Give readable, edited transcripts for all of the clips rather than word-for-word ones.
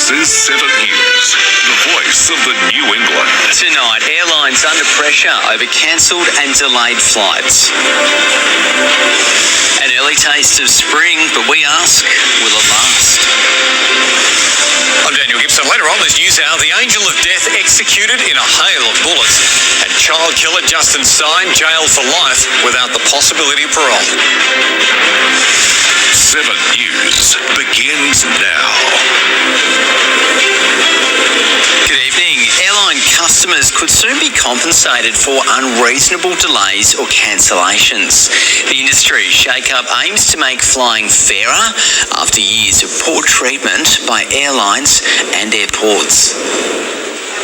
This is 7 News, the voice of the New England. Tonight, airlines under pressure over cancelled and delayed flights. An early taste of spring, but we ask, will it last? I'm Daniel Gibson. Later on this news hour, the angel of death executed in a hail of bullets, and child killer Justin Stein jailed for life without the possibility of parole. 7 News begins now. Good evening. Airline customers could soon be compensated for unreasonable delays or cancellations. The industry shake-up aims to make flying fairer after years of poor treatment by airlines and airports.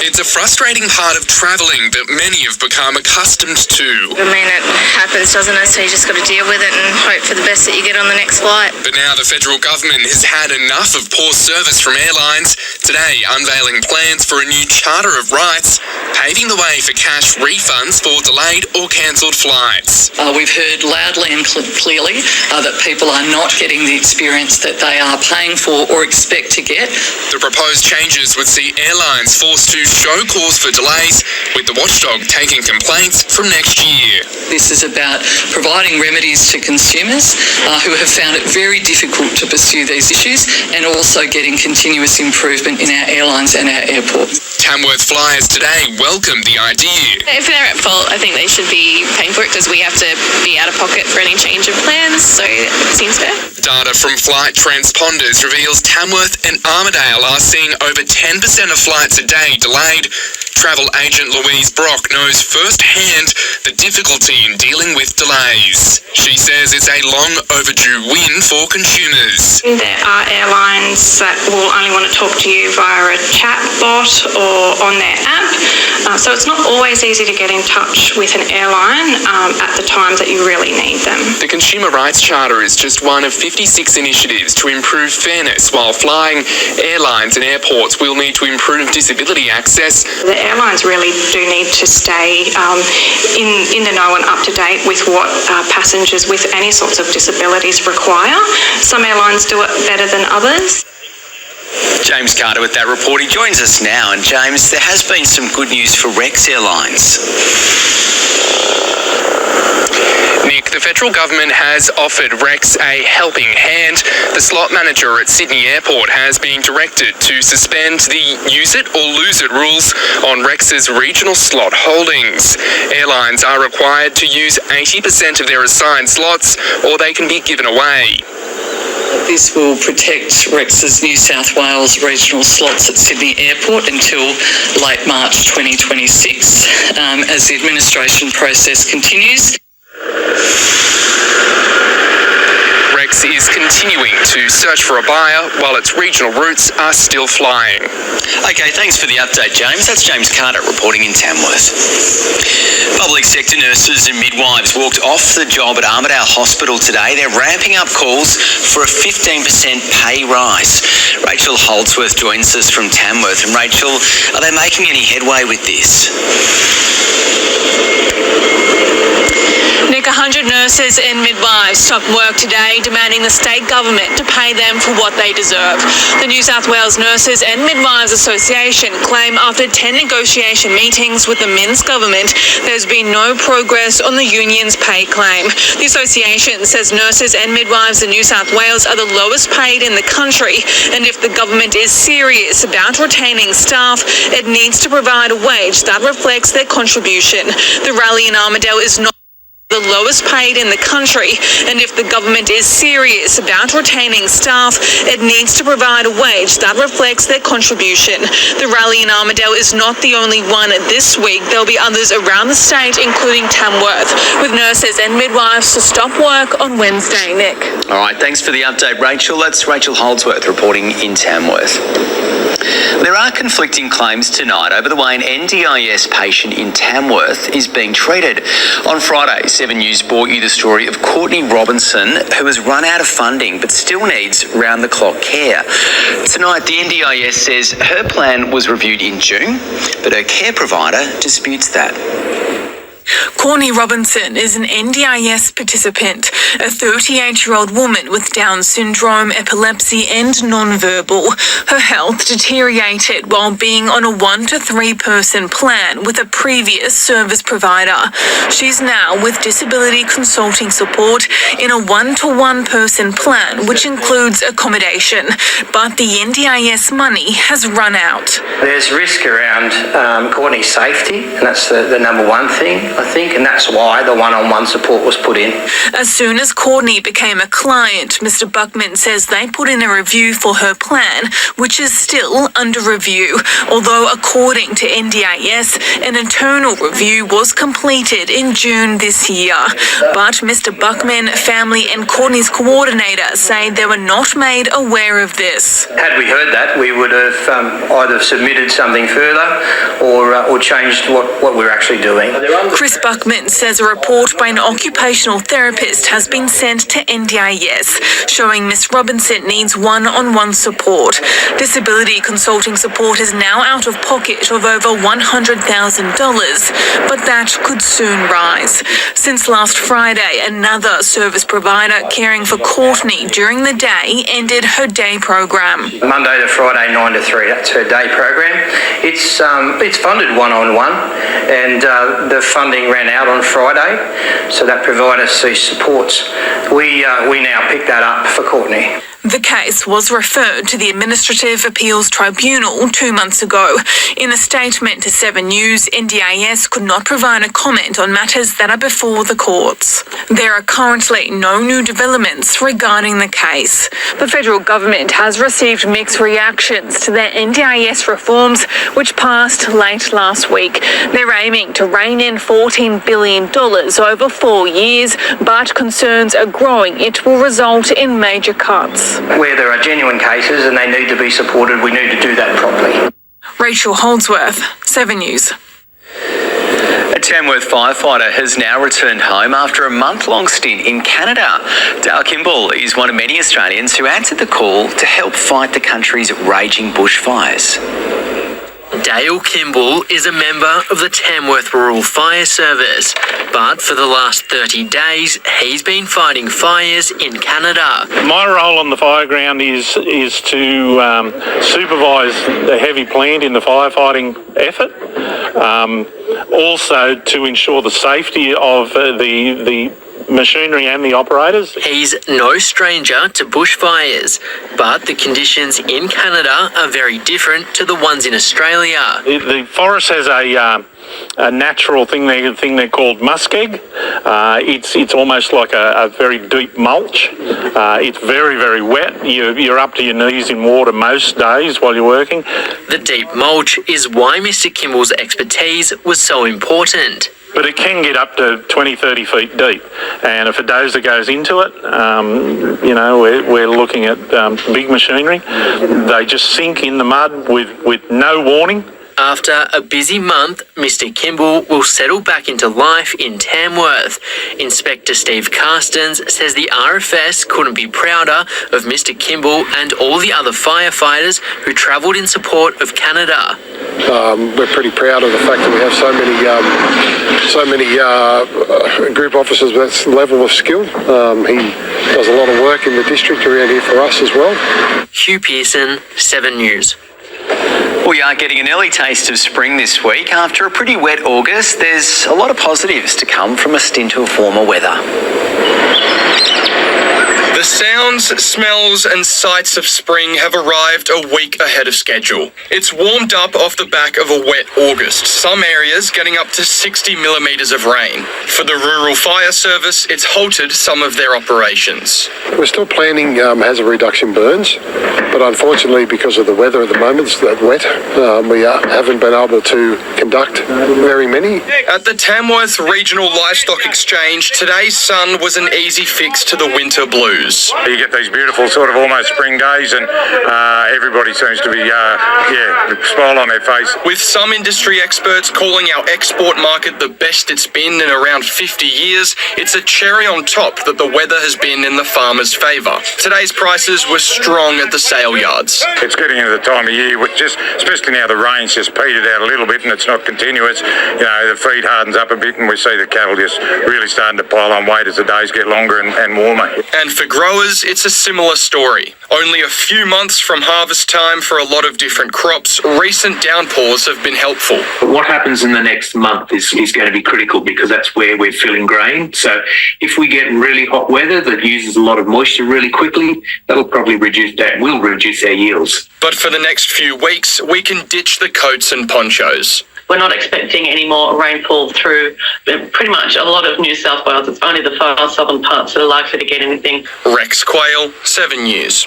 It's a frustrating part of travelling that many have become accustomed to. I mean, it happens, doesn't it? So you just got to deal with it and hope for the best that you get on the next flight. But now the federal government has had enough of poor service from airlines, today unveiling plans for a new charter of rights, paving the way for cash refunds for delayed or cancelled flights. We've heard loudly and clearly that people are not getting the experience that they are paying for or expect to get. The proposed changes would see airlines forced to show cause for delays, with the watchdog taking complaints from next year. This is about providing remedies to consumers who have found it very difficult to pursue these issues, and also getting continuous improvement in our airlines and our airports. Tamworth flyers today welcomed the idea. If they're at fault, I think they should be paying for it because we have to be out of pocket for any change of plans, so it seems fair. Data from flight transponders reveals Tamworth and Armidale are seeing over 10% of flights a day delayed. Travel agent Louise Brock knows firsthand the difficulty in dealing with delays. She says it's a long overdue win for consumers. There are airlines that will only want to talk to you via a chat bot or on their app. So it's not always easy to get in touch with an airline at the time that you really need them. The Consumer Rights Charter is just one of 56 initiatives to improve fairness while flying. Airlines and airports will need to improve disability access. The airlines really do need to stay in the know and up to date with what passengers with any sorts of disabilities require. Some airlines do it better than others. James Carter with that report. He joins us now. And James, there has been some good news for Rex Airlines. Nick, the federal government has offered Rex a helping hand. The slot manager at Sydney Airport has been directed to suspend the use it or lose it rules on Rex's regional slot holdings. Airlines are required to use 80% of their assigned slots, or they can be given away. This will protect Rex's New South Wales regional slots at Sydney Airport until late March 2026 as the administration process continues. Rex is continuing to search for a buyer while its regional routes are still flying. Okay, thanks for the update, James. That's James Carter reporting in Tamworth. Public sector nurses and midwives walked off the job at Armidale Hospital today. They're ramping up calls for a 15% pay rise. Rachel Holdsworth joins us from Tamworth. And Rachel, are they making any headway with this? Nick, 100 nurses and midwives stopped work today, demanding the state government to pay them for what they deserve. The New South Wales Nurses and Midwives Association claim after 10 negotiation meetings with the Minns government, there's been no progress on the union's pay claim. The association says nurses and midwives in New South Wales are the lowest paid in the country, and if the government is serious about retaining staff, it needs to provide a wage that reflects their contribution. The rally in Armidale is not the lowest paid in the country, and if the government is serious about retaining staff, it needs to provide a wage that reflects their contribution. The rally in Armidale is not the only one this week. There'll be others around the state, including Tamworth, with nurses and midwives to stop work on Wednesday. Nick. All right, thanks for the update, Rachel. That's Rachel Holdsworth reporting in Tamworth. There are conflicting claims tonight over the way an NDIS patient in Tamworth is being treated. On Friday, 7 News brought you the story of Courtney Robinson, who has run out of funding but still needs round-the-clock care. Tonight, the NDIS says her plan was reviewed in June, but her care provider disputes that. Courtney Robinson is an NDIS participant, a 38-year-old woman with Down syndrome, epilepsy and non-verbal. Her health deteriorated while being on a 1 to 3 person plan with a previous service provider. She's now with disability consulting support in a 1 to 1 person plan, which includes accommodation. But the NDIS money has run out. There's risk around Courtney's safety, and that's the number one thing, I think, and that's why the one-on-one support was put in. As soon as Courtney became a client, Mr. Buckman says they put in a review for her plan, which is still under review, although according to NDIS, an internal review was completed in June this year. But Mr. Buckman, family and Courtney's coordinator say they were not made aware of this. Had we heard that, we would have either submitted something further or changed what we're actually doing. Chris Buckman says a report by an occupational therapist has been sent to NDIS, showing Miss Robinson needs one-on-one support. Disability consulting support is now out of pocket of over $100,000, but that could soon rise. Since last Friday, another service provider caring for Courtney during the day ended her day program. Monday to Friday, 9 to 3, that's her day program. It's funded one-on-one, and the funding ran out on Friday, so that provided us these supports. We now pick that up for Courtney. The case was referred to the Administrative Appeals Tribunal 2 months ago. In a statement to 7 News, NDIS could not provide a comment on matters that are before the courts. There are currently no new developments regarding the case. The federal government has received mixed reactions to their NDIS reforms, which passed late last week. They're aiming to rein in $14 billion over 4 years, but concerns are growing it will result in major cuts. Where there are genuine cases and they need to be supported, we need to do that properly. Rachel Holdsworth, 7 News. A Tamworth firefighter has now returned home after a month-long stint in Canada. Dale Kimball is one of many Australians who answered the call to help fight the country's raging bushfires. Dale Kimball is a member of the Tamworth Rural Fire Service, but for the last 30 days, he's been fighting fires in Canada. My role on the fire ground is to supervise the heavy plant in the firefighting effort, also to ensure the safety of the machinery and the operators. He's no stranger to bushfires, but the conditions in Canada are very different to the ones in Australia. The forest has a natural thing they're called muskeg. It's almost like a very deep mulch. It's very, very wet. You're up to your knees in water most days while you're working. The deep mulch is why Mr. Kimball's expertise was so important. But it can get up to 20, 30 feet deep. And if a dozer goes into it, we're looking at big machinery. They just sink in the mud with no warning. After a busy month, Mr. Kimball will settle back into life in Tamworth. Inspector Steve Carstens says the RFS couldn't be prouder of Mr. Kimball and all the other firefighters who travelled in support of Canada. We're pretty proud of the fact that we have so many group officers with that level of skill. He does a lot of work in the district around here for us as well. Hugh Pearson, 7 News. We are getting an early taste of spring this week. After a pretty wet August, there's a lot of positives to come from a stint of warmer weather. The sounds, smells and sights of spring have arrived a week ahead of schedule. It's warmed up off the back of a wet August, some areas getting up to 60 millimetres of rain. For the Rural Fire Service, it's halted some of their operations. We're still planning hazard reduction burns, but unfortunately because of the weather at the moment, it's that wet, we haven't been able to conduct very many. At the Tamworth Regional Livestock Exchange, today's sun was an easy fix to the winter winter blues. You get these beautiful sort of almost spring days and everybody seems to be, smile on their face. With some industry experts calling our export market the best it's been in around 50 years, it's a cherry on top that the weather has been in the farmers' favour. Today's prices were strong at the sale yards. It's getting into the time of year, especially now the rain's just petered out a little bit and it's not continuous. The feed hardens up a bit and we see the cattle just really starting to pile on weight as the days get longer and warmer. And for growers, it's a similar story. Only a few months from harvest time for a lot of different crops, recent downpours have been helpful. What happens in the next month is going to be critical because that's where we're filling grain. So if we get really hot weather that uses a lot of moisture really quickly, will reduce our yields. But for the next few weeks, we can ditch the coats and ponchos. We're not expecting any more rainfall through pretty much a lot of New South Wales. It's only the far southern parts that are likely to get anything. Rex Quayle, 7 News.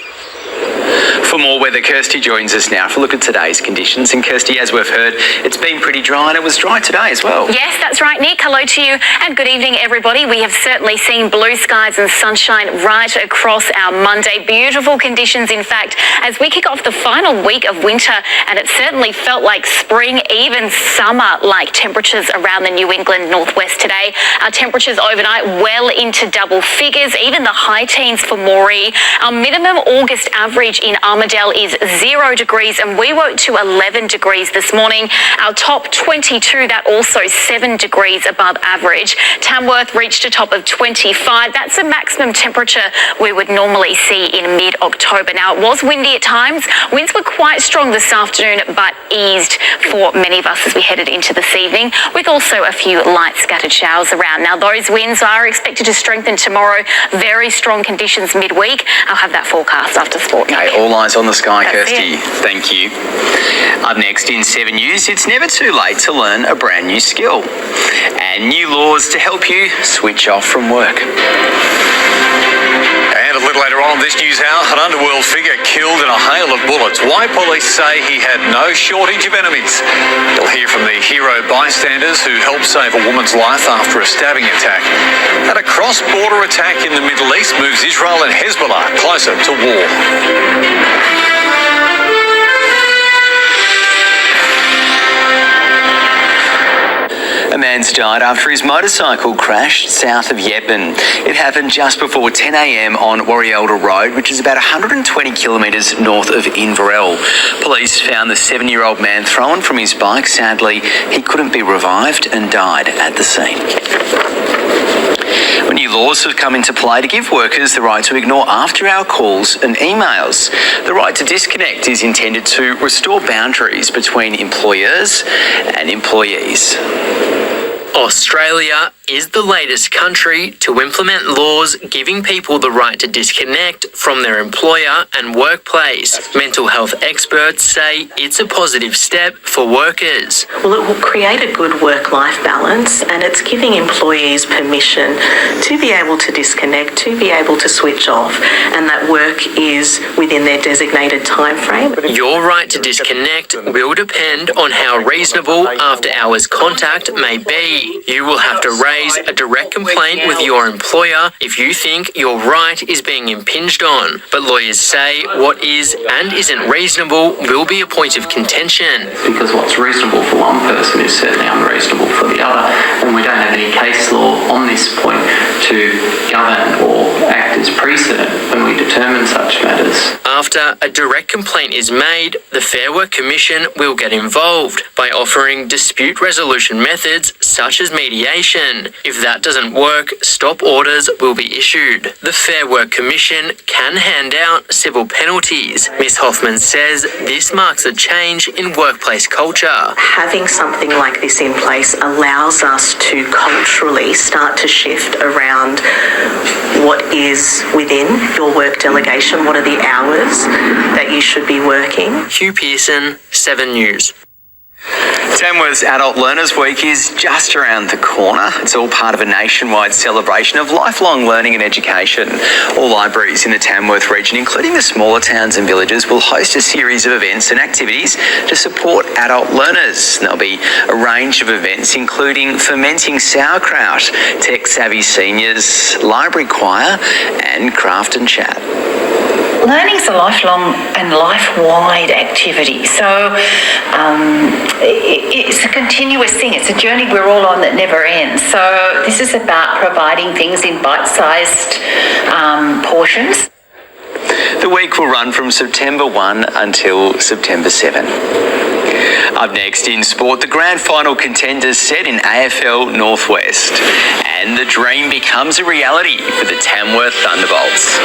For more weather, Kirstie joins us now for a look at today's conditions. And Kirstie, as we've heard, it's been pretty dry and it was dry today as well. Yes, that's right, Nick. Hello to you and good evening, everybody. We have certainly seen blue skies and sunshine right across our Monday. Beautiful conditions, in fact, as we kick off the final week of winter, and it certainly felt like spring, even summer-like temperatures around the New England northwest today. Our temperatures overnight well into double figures, even the high teens for Moree. Our minimum August average in Armidale is 0 degrees and we woke to 11 degrees this morning. Our top 22, that also 7 degrees above average. Tamworth reached a top of 25. That's a maximum temperature we would normally see in mid-October. Now, it was windy at times. Winds were quite strong this afternoon, but eased for many of us as we headed into this evening, with also a few light scattered showers around. Now, those winds are expected to strengthen tomorrow. Very strong conditions midweek. I'll have that forecast after sport. Okay, all eyes on the sky, Kirstie. Thank you. Up next in 7 News, it's never too late to learn a brand new skill. And new laws to help you switch off from work. And a little later on this news hour, an underworld figure killed in a hail of bullets. Why police say he had no shortage of enemies. You'll hear from the hero bystanders who helped save a woman's life after a stabbing attack. And a cross-border attack in the Middle East moves Israel and Hezbollah closer to war. A man's died after his motorcycle crashed south of Yeppan. It happened just before 10 a.m. on Warialda Road, which is about 120 kilometres north of Inverell. Police found the 7-year-old man thrown from his bike. Sadly, he couldn't be revived and died at the scene. Well, new laws have come into play to give workers the right to ignore after-hour calls and emails. The right to disconnect is intended to restore boundaries between employers and employees. Australia is the latest country to implement laws giving people the right to disconnect from their employer and workplace. Mental health experts say it's a positive step for workers. Well, it will create a good work-life balance, and it's giving employees permission to be able to disconnect, to be able to switch off, and that work is within their designated time frame. Your right to disconnect will depend on how reasonable after-hours contact may be. You will have to raise a direct complaint with your employer if you think your right is being impinged on. But lawyers say what is and isn't reasonable will be a point of contention. Because what's reasonable for one person is certainly unreasonable for the other, and we don't have any case law on this point to govern or act as precedent when we determine such matters. After a direct complaint is made, the Fair Work Commission will get involved by offering dispute resolution methods such as mediation. If that doesn't work, stop orders will be issued. The Fair Work Commission can hand out civil penalties. Ms. Hoffman says this marks a change in workplace culture. Having something like this in place allows us to culturally start to shift around what is within your work delegation, what are the hours that you should be working. Hugh Pearson, 7 News. Tamworth's Adult Learners Week is just around the corner. It's all part of a nationwide celebration of lifelong learning and education. All libraries in the Tamworth region, including the smaller towns and villages, will host a series of events and activities to support adult learners. There'll be a range of events, including fermenting sauerkraut, tech-savvy seniors, library choir, and craft and chat. Learning's a lifelong and life-wide activity, so it's a continuous thing. It's a journey we're all on that never ends. So this is about providing things in bite-sized portions. The week will run from September 1 until September 7. Up next in sport, the grand final contenders set in AFL Northwest, and the dream becomes a reality for the Tamworth Thunderbolts.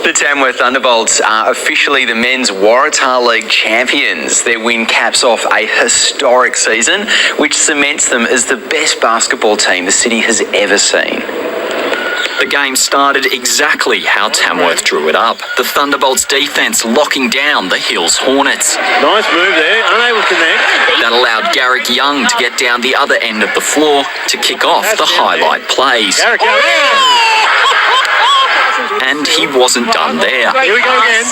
The Tamworth Thunderbolts are officially the men's Waratah League champions. Their win caps off a historic season, which cements them as the best basketball team the city has ever seen. The game started exactly how Tamworth drew it up. The Thunderbolts defence locking down the Hills Hornets. Nice move there, unable to connect. That allowed Garrick Young to get down the other end of the floor to kick off the highlight plays. And he wasn't done there. Here we go again.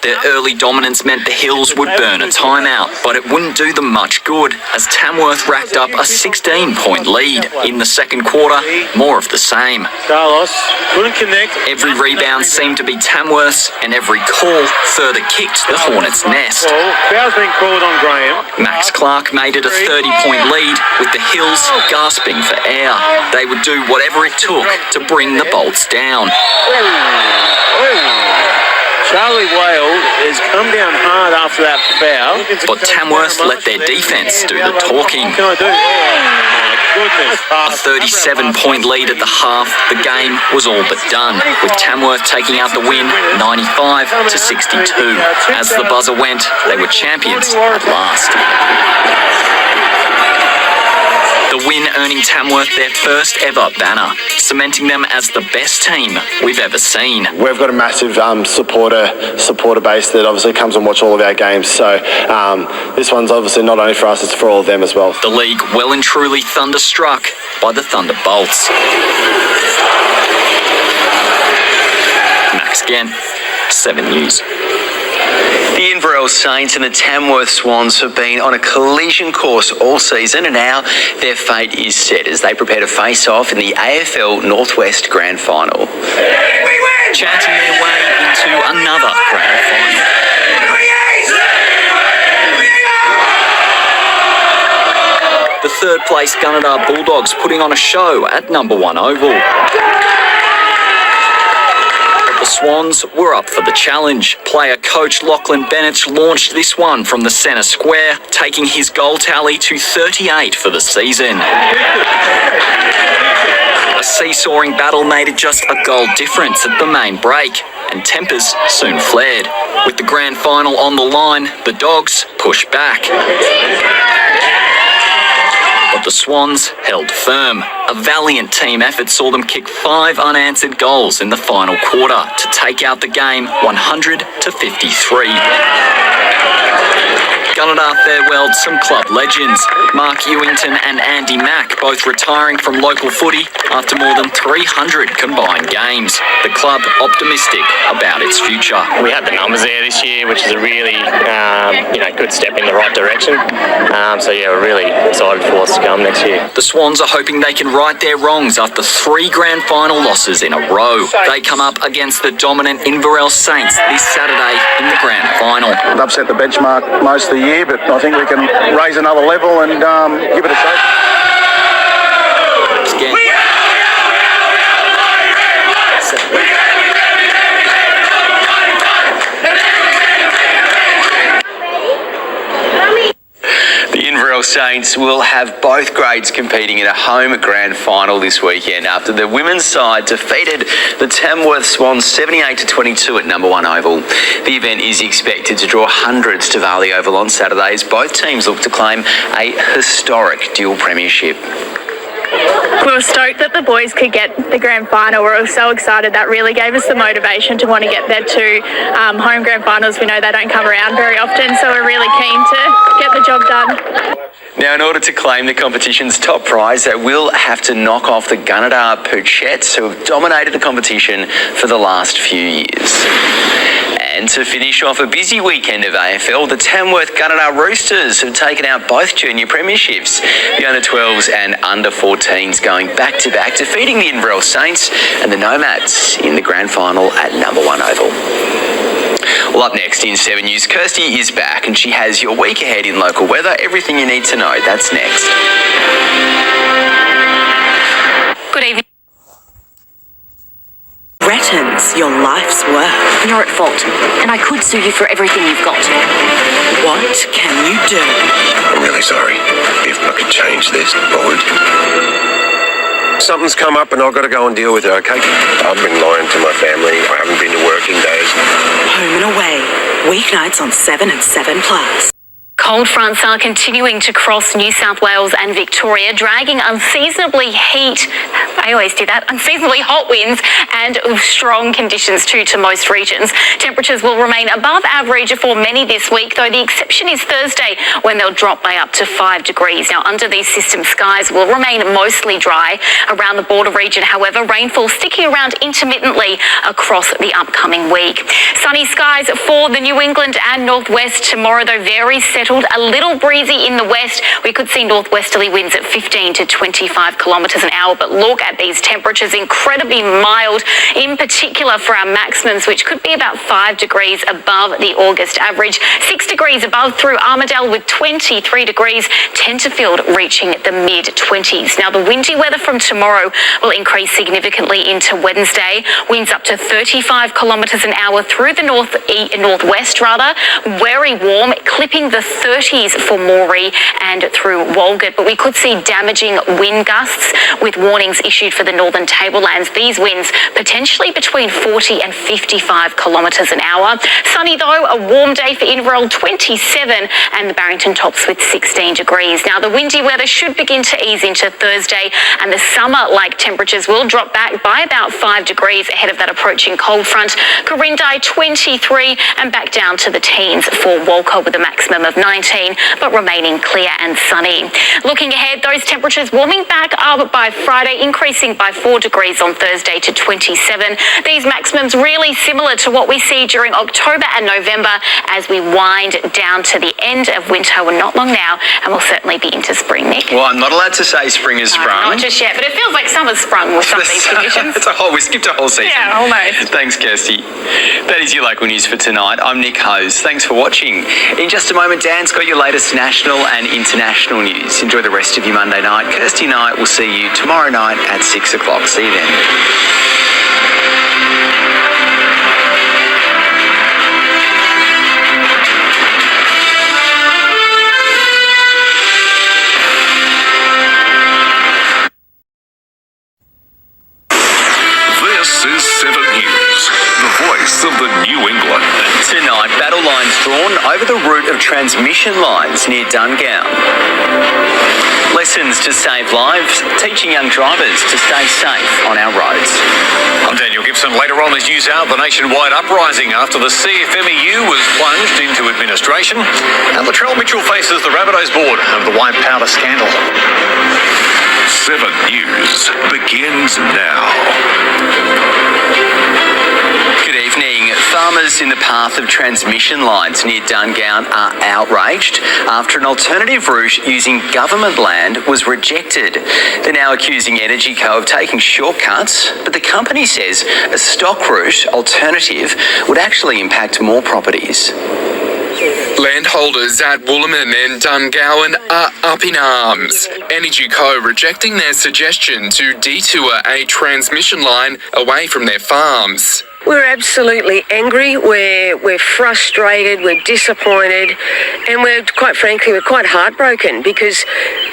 Their early dominance meant the Hills would burn a timeout, but it wouldn't do them much good as Tamworth racked up a 16-point lead. In the second quarter, more of the same. Carlos couldn't connect. Every rebound seemed to be Tamworth's, and every call further kicked the Hornets' nest. Foul's been called on Graham. Max Clark made it a 30-point lead, with the Hills gasping for air. They would do whatever it took to bring the Bolts down. Charlie Whale has come down hard after that foul. But Tamworth let their defence do the talking. A 37-point lead at the half, the game was all but done, with Tamworth taking out the win 95-62. As the buzzer went, they were champions at last. The win earning Tamworth their first ever banner, cementing them as the best team we've ever seen. We've got a massive supporter base that obviously comes and watch all of our games. So this one's obviously not only for us, it's for all of them as well. The league well and truly thunderstruck by the Thunderbolts. Max Gent, 7 News. The Inverell Saints and the Tamworth Swans have been on a collision course all season, and now their fate is set as they prepare to face off in the AFL Northwest Grand Final. Chanting their way into another Grand Final. The third place Gunnedah Bulldogs putting on a show at number 1 Oval. The Swans were up for the challenge. Player coach Lachlan Bennett launched this one from the centre square, taking his goal tally to 38 for the season. A seesawing battle made it just a goal difference at the main break, and tempers soon flared. With the grand final on the line, the Dogs pushed back. But the Swans held firm. A valiant team effort saw them kick 5 unanswered goals in the final quarter to take out the game 100-53. Gunnedah farewelled some club legends. Mark Ewington and Andy Mack both retiring from local footy after more than 300 combined games. The club optimistic about its future. We had the numbers there this year, which is a really good step in the right direction. We're really excited for what's to come next year. The Swans are hoping they can right their wrongs after 3 grand final losses in a row. They come up against the dominant Inverell Saints this Saturday in the grand final. Upset the benchmark most of the year, but I think we can raise another level and give it a shot. The Inverell Saints will have both grades competing in a home grand final this weekend after the women's side defeated the Tamworth Swans 78-22 at number 1 Oval. The event is expected to draw hundreds to Varley Oval on Saturdays. Both teams look to claim a historic dual premiership. We were stoked that the boys could get the grand final. We were so excited. That really gave us the motivation to want to get there to home grand finals. We know they don't come around very often, so we're really keen to get the job done. Now, in order to claim the competition's top prize, they will have to knock off the Gunnedah Poochettes, who have dominated the competition for the last few years. And to finish off a busy weekend of AFL, the Tamworth Gunnedah Roosters have taken out both junior premierships. The under-12s and under-14s going back-to-back, defeating the Inverell Saints and the Nomads in the grand final at number 1 Oval. Well, up next in 7 News, Kirstie is back and she has your week ahead in local weather. Everything you need to know. That's next. Good evening. Threatens your life's work. You're at fault, and I could sue you for everything you've got. What can you do? I'm really sorry. If I could change this, I would. Something's come up and I've got to go and deal with it, okay? I've been lying to my family. I haven't been to work in days. Home and Away. Weeknights on 7 and 7+. Cold fronts are continuing to cross New South Wales and Victoria, dragging unseasonably hot winds and strong conditions too to most regions. Temperatures will remain above average for many this week, though the exception is Thursday, when they'll drop by up to 5 degrees. Now, under these systems, skies will remain mostly dry around the border region. However, rainfall sticking around intermittently across the upcoming week. Sunny skies for the New England and Northwest tomorrow, though very settled. A little breezy in the west. We could see northwesterly winds at 15 to 25 kilometres an hour, but look at these temperatures, incredibly mild, in particular for our maximums, which could be about 5 degrees above the August average, 6 degrees above through Armidale with 23 degrees, Tenterfield reaching the mid-20s. Now, the windy weather from tomorrow will increase significantly into Wednesday. Winds up to 35 kilometres an hour through the northwest, very warm, clipping the 30s for Moree and through Walgett, but we could see damaging wind gusts with warnings issued for the northern tablelands. These winds potentially between 40 and 55 kilometres an hour. Sunny though, a warm day for Inverell, 27, and the Barrington tops with 16 degrees. Now, the windy weather should begin to ease into Thursday, and the summer-like temperatures will drop back by about 5 degrees ahead of that approaching cold front. Corindai 23 and back down to the teens for Walker with a maximum of 19, but remaining clear and sunny. Looking ahead, those temperatures warming back up by Friday, increasing by 4 degrees on Thursday to 27. These maximums really similar to what we see during October and November as we wind down to the end of winter. We're not long now, and we'll certainly be into spring, Nick. Well, I'm not allowed to say spring has sprung. Not just yet, but it feels like summer's sprung with some of these conditions. We skipped a whole season. Yeah, almost. Thanks, Kirstie. That is your local news for tonight. I'm Nick Hose. Thanks for watching. In just a moment, Dan's got your latest national and international news. Enjoy the rest of your Monday night. Kirstie and I will see you tomorrow night at 6 o'clock. See you then. This is 7 News, the voice of the New England. Tonight, battle lines drawn over the route of transmission lines near Dungown. Lessons to save lives, teaching young drivers to stay safe on our roads. I'm Daniel Gibson. Later on this news out, the nationwide uprising after the CFMEU was plunged into administration. And Latrell Mitchell faces the Rabbitohs board over the white powder scandal. 7 News begins now. Good evening. Farmers in the path of transmission lines near Dungown are outraged after an alternative route using government land was rejected. They're now accusing Energy Co of taking shortcuts, but the company says a stock route alternative would actually impact more properties. Landholders at Wooloman and Dungowan are up in arms. Energy Co rejecting their suggestion to detour a transmission line away from their farms. We're absolutely angry, we're frustrated, we're disappointed, and we're quite heartbroken because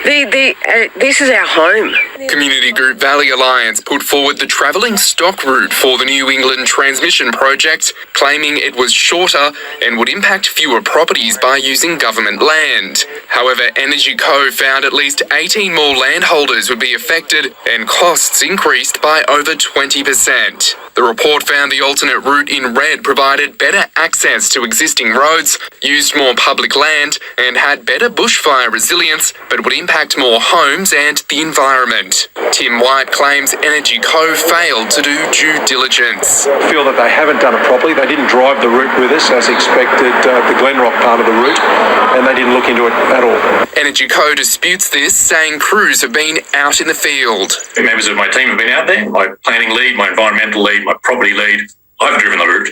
this is our home. Community group Valley Alliance put forward the travelling stock route for the New England Transmission Project, claiming it was shorter and would impact fewer properties by using government land. However, Energy Co found at least 18 more landholders would be affected and costs increased by over 20%. The report found the alternate route in red provided better access to existing roads, used more public land, and had better bushfire resilience, but would impact more homes and the environment. Tim White claims Energy Co failed to do due diligence. I feel that they haven't done it properly. They didn't drive the route with us as expected, the Glenrock part of the route, and they didn't look into it at all. Energy Co disputes this, saying crews have been out in the field. Members of my team have been out there, my planning lead, my environmental lead, my property lead. I've driven the route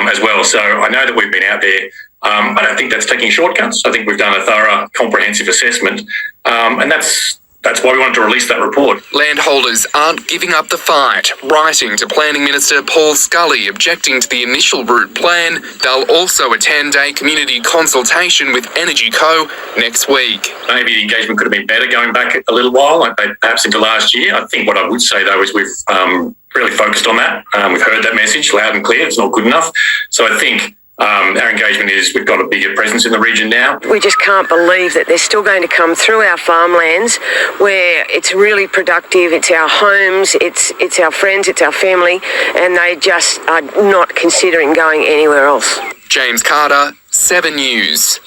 as well, so I know that we've been out there. I don't think that's taking shortcuts. I think we've done a thorough, comprehensive assessment, and that's why we wanted to release that report. Landholders aren't giving up the fight, writing to Planning Minister Paul Scully objecting to the initial route plan. They'll also attend a community consultation with Energy Co next week. Maybe the engagement could have been better going back a little while, perhaps into last year. I think what I would say though is we've really focused on that. We've heard that message loud and clear. It's not good enough. So I think our engagement is we've got a bigger presence in the region now. We just can't believe that they're still going to come through our farmlands where it's really productive, it's our homes, it's our friends, it's our family, and they just are not considering going anywhere else. James Carter, 7 News.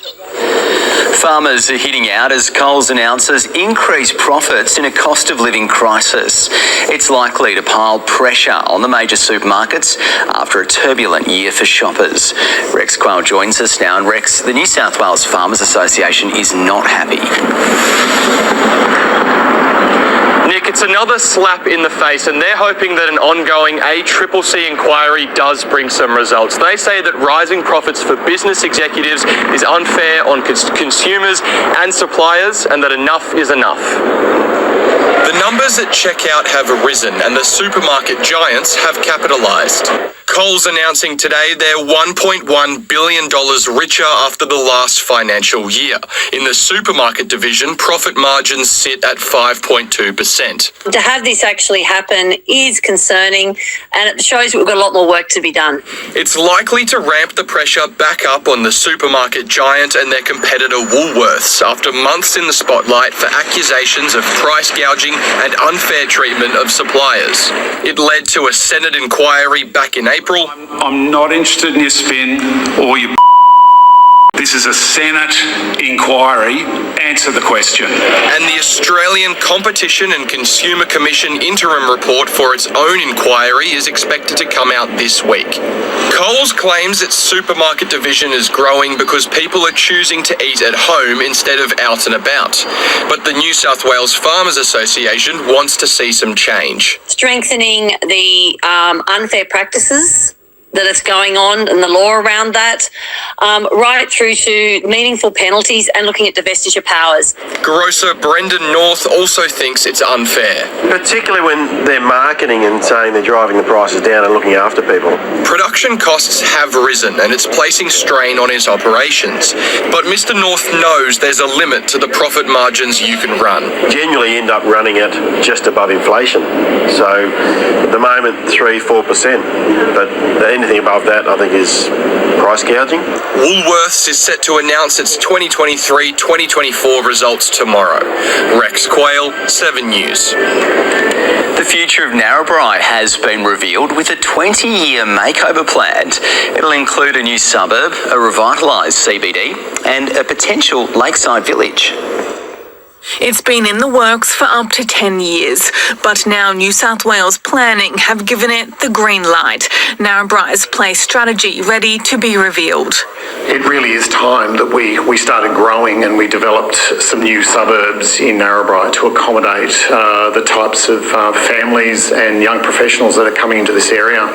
Farmers are hitting out as Coles announces increased profits in a cost of living crisis. It's likely to pile pressure on the major supermarkets after a turbulent year for shoppers. Rex Quayle joins us now. And Rex, the New South Wales Farmers Association is not happy. Nick, it's another slap in the face, and they're hoping that an ongoing ACCC inquiry does bring some results. They say that rising profits for business executives is unfair on consumers and suppliers, and that enough is enough. The numbers at checkout have risen and the supermarket giants have capitalised. Coles announcing today they're $1.1 billion richer after the last financial year. In the supermarket division, profit margins sit at 5.2%. To have this actually happen is concerning, and it shows we've got a lot more work to be done. It's likely to ramp the pressure back up on the supermarket giant and their competitor Woolworths after months in the spotlight for accusations of price gouging and unfair treatment of suppliers. It led to a Senate inquiry back in April. I'm not interested in your spin or your This is a Senate inquiry. Answer the question. And the Australian Competition and Consumer Commission interim report for its own inquiry is expected to come out this week. Coles claims its supermarket division is growing because people are choosing to eat at home instead of out and about. But the New South Wales Farmers Association wants to see some change. Strengthening the unfair practices that is going on and the law around that, right through to meaningful penalties and looking at divestiture powers. Grocer Brendan North also thinks it's unfair. Particularly when they're marketing and saying they're driving the prices down and looking after people. Production costs have risen and it's placing strain on its operations. But Mr. North knows there's a limit to the profit margins you can run. Generally end up running it just above inflation. So at the moment 3-4%, but anything above that I think is price gouging. Woolworths is set to announce its 2023-2024 results tomorrow. Rex Quayle, 7 News. The future of Narrabri has been revealed with a 20-year makeover planned. It'll include a new suburb, a revitalised CBD and a potential lakeside village. It's been in the works for up to 10 years, but now New South Wales Planning have given it the green light. Narrabri's place strategy ready to be revealed. It really is time that we started growing and we developed some new suburbs in Narrabri to accommodate the types of families and young professionals that are coming into this area.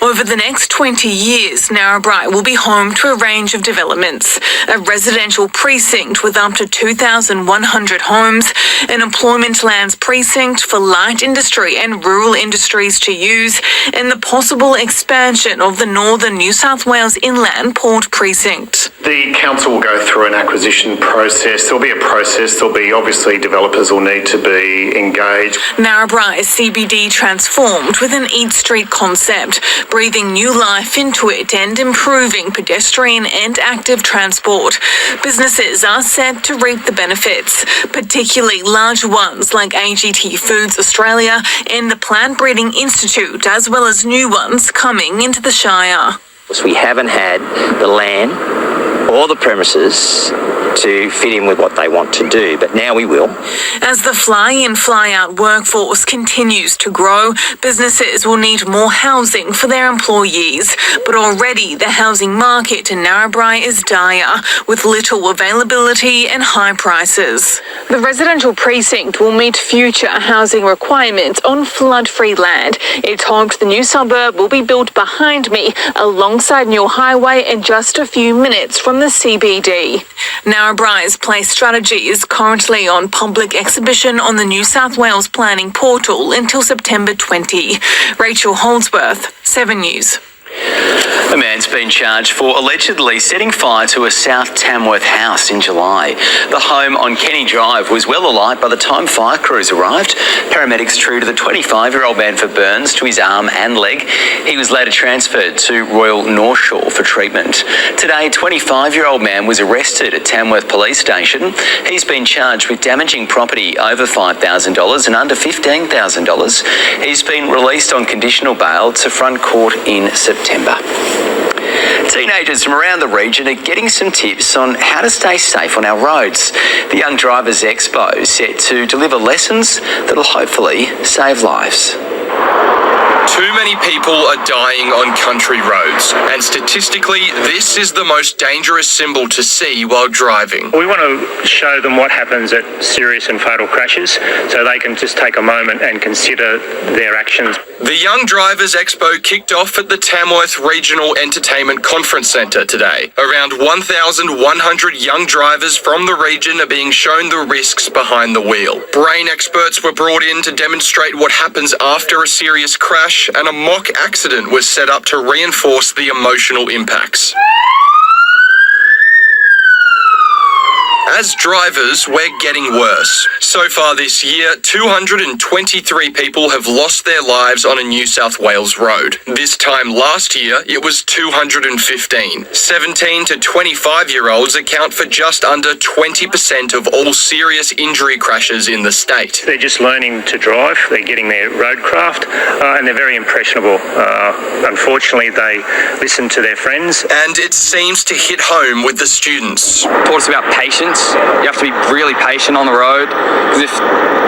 Over the next 20 years, Narrabri will be home to a range of developments, a residential precinct with up to 2,100 homes, an employment lands precinct for light industry and rural industries to use, and the possible expansion of the northern New South Wales Inland Port Precinct. The council will go through an acquisition process. There'll be a process. There'll be, obviously, developers will need to be engaged. Narrabri CBD transformed with an Eat Street concept, breathing new life into it and improving pedestrian and active transport. Businesses are set to reap the benefits, particularly large ones like AGT Foods Australia and the Plant Breeding Institute, as well as new ones coming into the Shire. We haven't had the land or the premises to fit in with what they want to do, but now we will. As the fly-in, fly-out workforce continues to grow, businesses will need more housing for their employees. But already the housing market in Narrabri is dire, with little availability and high prices. The residential precinct will meet future housing requirements on flood-free land. It's hoped the new suburb will be built behind me, alongside New Highway and just a few minutes from the CBD. Narrabri's Place strategy is currently on public exhibition on the New South Wales Planning Portal until September 20. Rachel Holdsworth, 7 News. A man's been charged for allegedly setting fire to a South Tamworth house in July. The home on Kenny Drive was well alight by the time fire crews arrived. Paramedics treated the 25-year-old man for burns to his arm and leg. He was later transferred to Royal North Shore for treatment. Today, a 25-year-old man was arrested at Tamworth Police Station. He's been charged with damaging property over $5,000 and under $15,000. He's been released on conditional bail to front court in September. Teenagers from around the region are getting some tips on how to stay safe on our roads. The Young Drivers Expo is set to deliver lessons that'll hopefully save lives. Too many people are dying on country roads, and statistically, this is the most dangerous symbol to see while driving. We want to show them what happens at serious and fatal crashes, so they can just take a moment and consider their actions. The Young Drivers Expo kicked off at the Tamworth Regional Entertainment Conference Centre today. Around 1,100 young drivers from the region are being shown the risks behind the wheel. Brain experts were brought in to demonstrate what happens after a serious crash, and a mock accident was set up to reinforce the emotional impacts. As drivers, we're getting worse. So far this year, 223 people have lost their lives on a New South Wales road. This time last year, it was 215. 17 to 25-year-olds account for just under 20% of all serious injury crashes in the state. They're just learning to drive, they're getting their roadcraft, and they're very impressionable. Unfortunately, they listen to their friends. And it seems to hit home with the students. Taught us about patience. You have to be really patient on the road, because if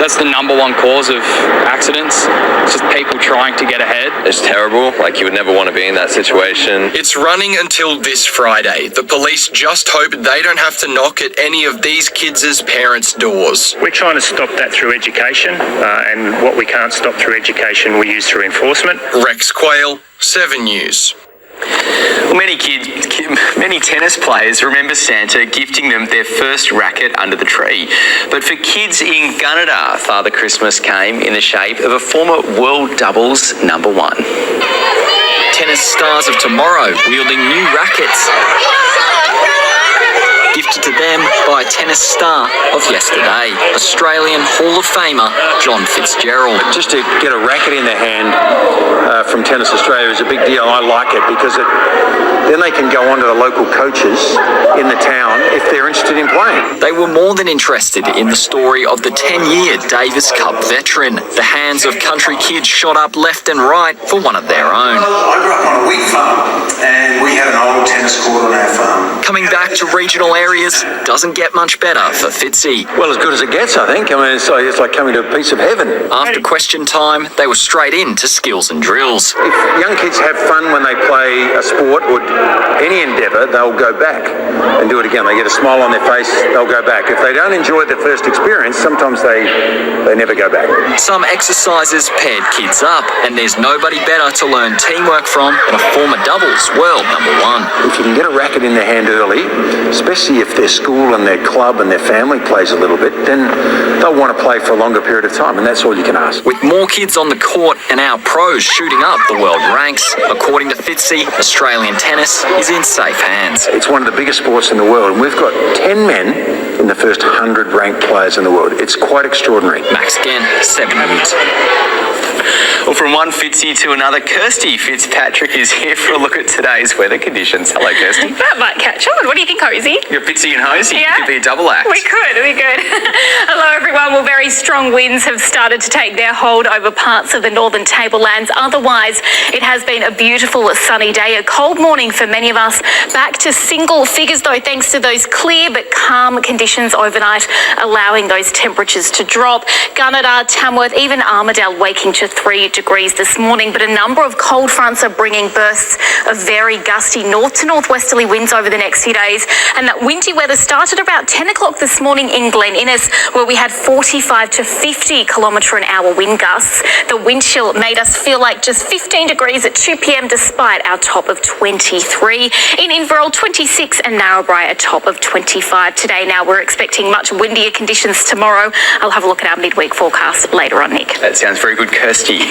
that's the number one cause of accidents, it's just people trying to get ahead. It's terrible. Like, you would never want to be in that situation. It's running until this Friday. The police just hope they don't have to knock at any of these kids' parents' doors. We're trying to stop that through education, and what we can't stop through education, we use through enforcement. Rex Quayle, 7 News. Well, many tennis players remember Santa gifting them their first racket under the tree. But for kids in Gunnedah, Father Christmas came in the shape of a former world doubles number 1. Tennis stars of tomorrow wielding new rackets, gifted to them by a tennis star of yesterday, Australian Hall of Famer John Fitzgerald. Just to get a racket in their hand from Tennis Australia is a big deal. I like it because then they can go on to the local coaches in the town if they're interested in playing. They were more than interested in the story of the 10-year Davis Cup veteran. The hands of country kids shot up left and right for one of their own. I grew up on a wheat farm, and we had an old tennis court on our farm. Coming back to regional areas doesn't get much better for Fitzy. Well, as good as it gets, I think. I mean, it's like coming to a piece of heaven. After question time, they were straight into skills and drills. If young kids have fun when they play a sport or any endeavour, they'll go back and do it again. They get a smile on their face, they'll go back. If they don't enjoy their first experience, sometimes they never go back. Some exercises paired kids up, and there's nobody better to learn teamwork from than a former doubles world number 1. If you can get a racket in their hand early, especially if their school and their club and their family plays a little bit, then they'll want to play for a longer period of time, and that's all you can ask. With more kids on the court and our pros shooting up the world ranks, according to Fitzy, Australian tennis is in safe hands. It's one of the biggest sports in the world, and we've got 10 men in the first 100 ranked players in the world. It's quite extraordinary. Max again, 7 News. Well, from one Fitzy to another, Kirstie Fitzpatrick is here for a look at today's weather conditions. Hello, Kirstie. That might catch on. What do you think, Hosey? You're Fitzy and Hosey. Yeah. You could be a double act. We could. Hello, everyone. Well, very strong winds have started to take their hold over parts of the northern tablelands. Otherwise, it has been a beautiful sunny day. A cold morning for many of us. Back to single figures, though, thanks to those clear but calm conditions overnight, allowing those temperatures to drop. Gunnedah, Tamworth, even Armidale waking to 3 degrees this morning, but a number of cold fronts are bringing bursts of very gusty north to northwesterly winds over the next few days, and that windy weather started about 10 o'clock this morning in Glen Innes, where we had 45 to 50 kilometre an hour wind gusts. The wind chill made us feel like just 15 degrees at 2 p.m. despite our top of 23. In Inverell, 26, and Narrabri a top of 25 today. Now we're expecting much windier conditions tomorrow. I'll have a look at our midweek forecast later on, Nick. That sounds very good, Kirstie.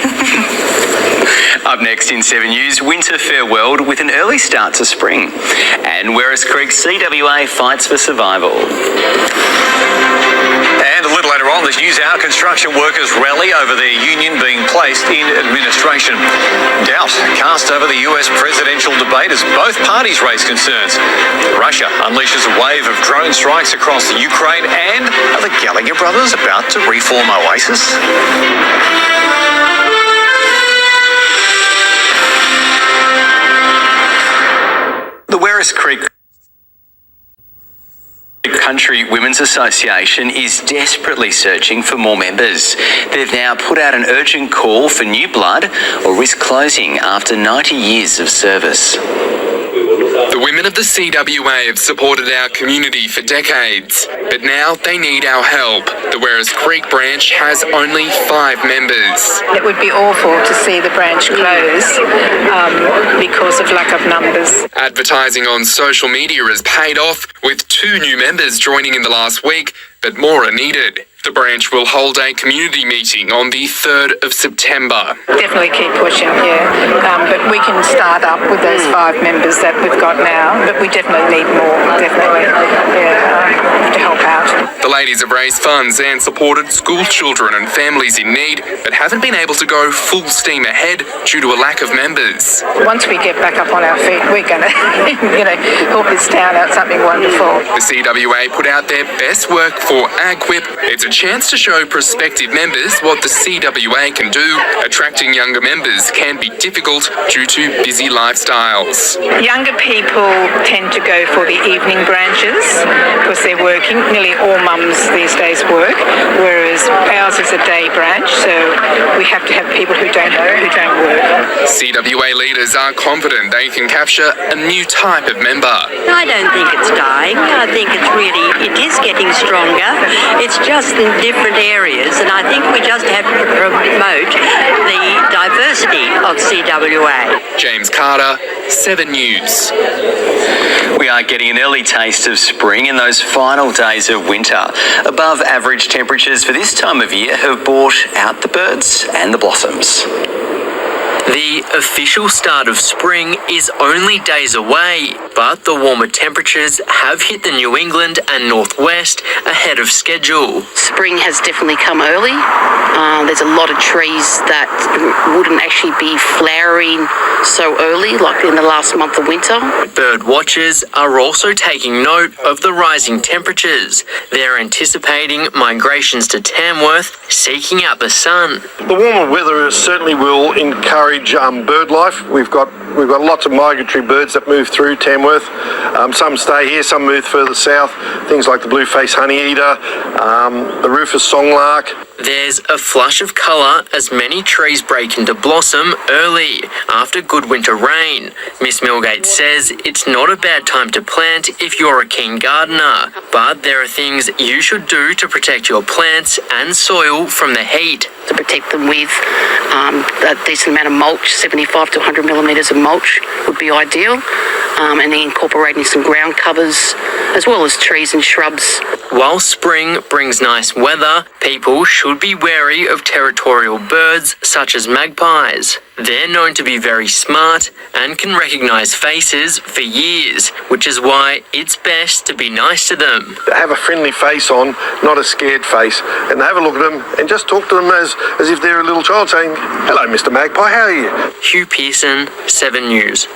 Up next in 7 News, winter farewelled with an early start to spring. And Werris Creek CWA fights for survival. And a little later on, this news out, construction workers rally over their union being placed in administration. Doubt cast over the US presidential debate as both parties raise concerns. Russia unleashes a wave of drone strikes across the Ukraine, and are the Gallagher brothers about to reform Oasis? The Werris Creek Country Women's Association is desperately searching for more members. They've now put out an urgent call for new blood or risk closing after 90 years of service. The women of the CWA have supported our community for decades, but now they need our help. The Werris Creek branch has only 5 members. It would be awful to see the branch close because of lack of numbers. Advertising on social media has paid off, with 2 new members joining in the last week, but more are needed. The branch will hold a community meeting on the 3rd of September. Definitely keep pushing, but we can start up with those 5 members that we've got now, but we definitely need more, to help out. The ladies have raised funds and supported school children and families in need, but haven't been able to go full steam ahead due to a lack of members. Once we get back up on our feet, we're going to, help this town out something wonderful. The CWA put out their best work for AgWhip. It's a chance to show prospective members what the CWA can do. Attracting younger members can be difficult due to busy lifestyles. Younger people tend to go for the evening branches because they're working. Nearly all mums these days work, whereas ours is a day branch, so we have to have people who don't work. CWA leaders are confident they can capture a new type of member. I don't think it's dying. I think it is getting stronger. It's just in different areas, and I think we just have to promote the diversity of CWA. James Carter, 7 News. We are getting an early taste of spring in those final days of winter. Above average temperatures for this time of year have brought out the birds and the blossoms. The official start of spring is only days away, but the warmer temperatures have hit the New England and Northwest ahead of schedule. Spring has definitely come early. There's a lot of trees that wouldn't actually be flowering so early, like in the last month of winter. Bird watchers are also taking note of the rising temperatures. They're anticipating migrations to Tamworth, seeking out the sun. The warmer weather certainly will encourage bird life. We've got lots of migratory birds that move through Tamworth. Some stay here, some move further south. Things like the blue-faced honeyeater, the rufous songlark. There's a flush of colour as many trees break into blossom early after good winter rain. Miss Milgate says it's not a bad time to plant if you're a keen gardener, but there are things you should do to protect your plants and soil from the heat. To protect them with a decent amount of mulch, 75 to 100 millimetres of mulch would be ideal. and incorporating some ground covers as well as trees and shrubs. While spring brings nice weather, people should be wary of territorial birds such as magpies. They're known to be very smart and can recognise faces for years, which is why it's best to be nice to them. Have a friendly face on, not a scared face, and have a look at them and just talk to them as if they're a little child saying, "Hello, Mr. Magpie, how are you?" Hugh Pearson, 7 News.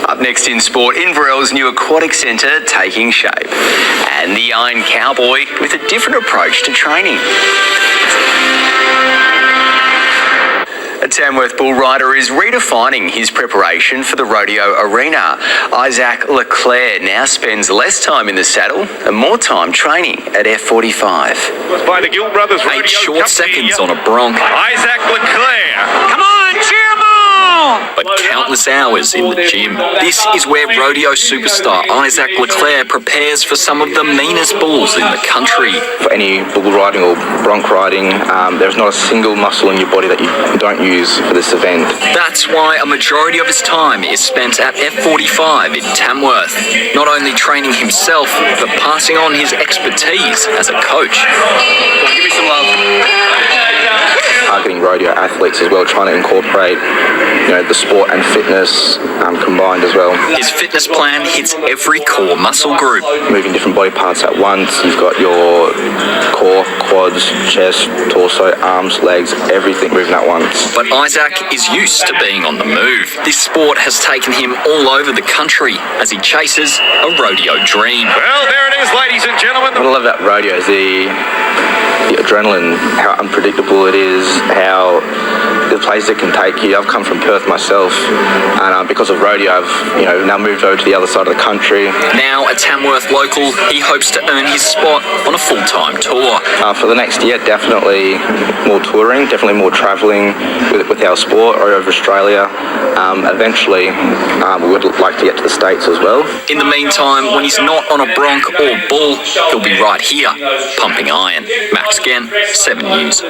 Up next in sport, Inverell's new aquatic centre taking shape, and the Iron Cowboy with a different approach to training. A Tamworth bull rider is redefining his preparation for the rodeo arena. Isaac Leclerc now spends less time in the saddle and more time training at F45. By the Gill Brothers Rodeo 8 short Company, seconds on a bronc, Isaac Leclerc. Come on, cheer 'em on! But countless hours in the gym. This is where rodeo superstar Isaac Leclerc prepares for some of the meanest bulls in the country. For any bull riding or bronc riding, there's not a single muscle in your body that you don't use for this event. That's why a majority of his time is spent at F45 in Tamworth, not only training himself, but passing on his expertise as a coach. Give me some love. Targeting rodeo athletes as well, trying to incorporate, the sport and fitness combined as well. His fitness plan hits every core muscle group. Moving different body parts at once. You've got your core, quads, chest, torso, arms, legs, everything moving at once. But Isaac is used to being on the move. This sport has taken him all over the country as he chases a rodeo dream. Well, there it is, ladies and gentlemen. What I love about rodeo is the adrenaline, how unpredictable it is, how the place it can take you. I've come from Perth myself, and because of rodeo, I've now moved over to the other side of the country. Now a Tamworth local, he hopes to earn his spot on a full-time tour. For the next year, definitely more touring, definitely more travelling with our sport or over Australia. Eventually, we would like to get to the States as well. In the meantime, when he's not on a bronc or bull, he'll be right here, pumping iron. Max Gen, 7 News.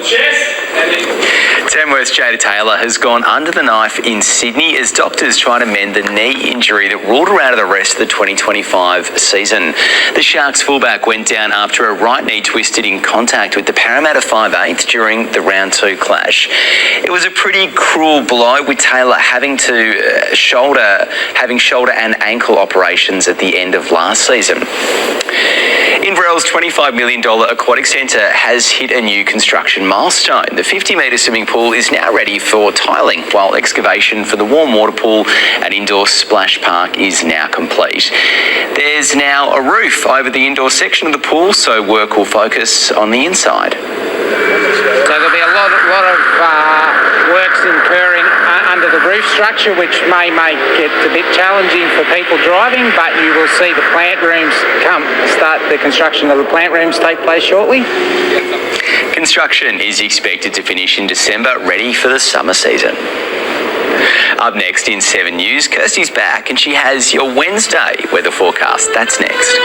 Tamworth's Jada Taylor has gone under the knife in Sydney as doctors try to mend the knee injury that ruled her out of the rest of the 2025 season. The Sharks fullback went down after a right knee twisted in contact with the Parramatta 5'8" during the round 2 clash. It was a pretty cruel blow, with Taylor having shoulder and ankle operations at the end of last season. Inverell's $25 million aquatic centre has hit a new construction milestone. The 50-metre swimming pool is now ready for tiling, while excavation for the warm water pool and indoor splash park is now complete. There's now a roof over the indoor section of the pool, so work will focus on the inside. So there'll be a lot of works incurring under the roof structure, which may make it a bit challenging for people driving, but you will see the plant rooms start the construction of the plant rooms take place shortly. Construction is expected to finish in December, ready for the summer season. Up next in 7 News, Kirstie's back and she has your Wednesday weather forecast. That's next.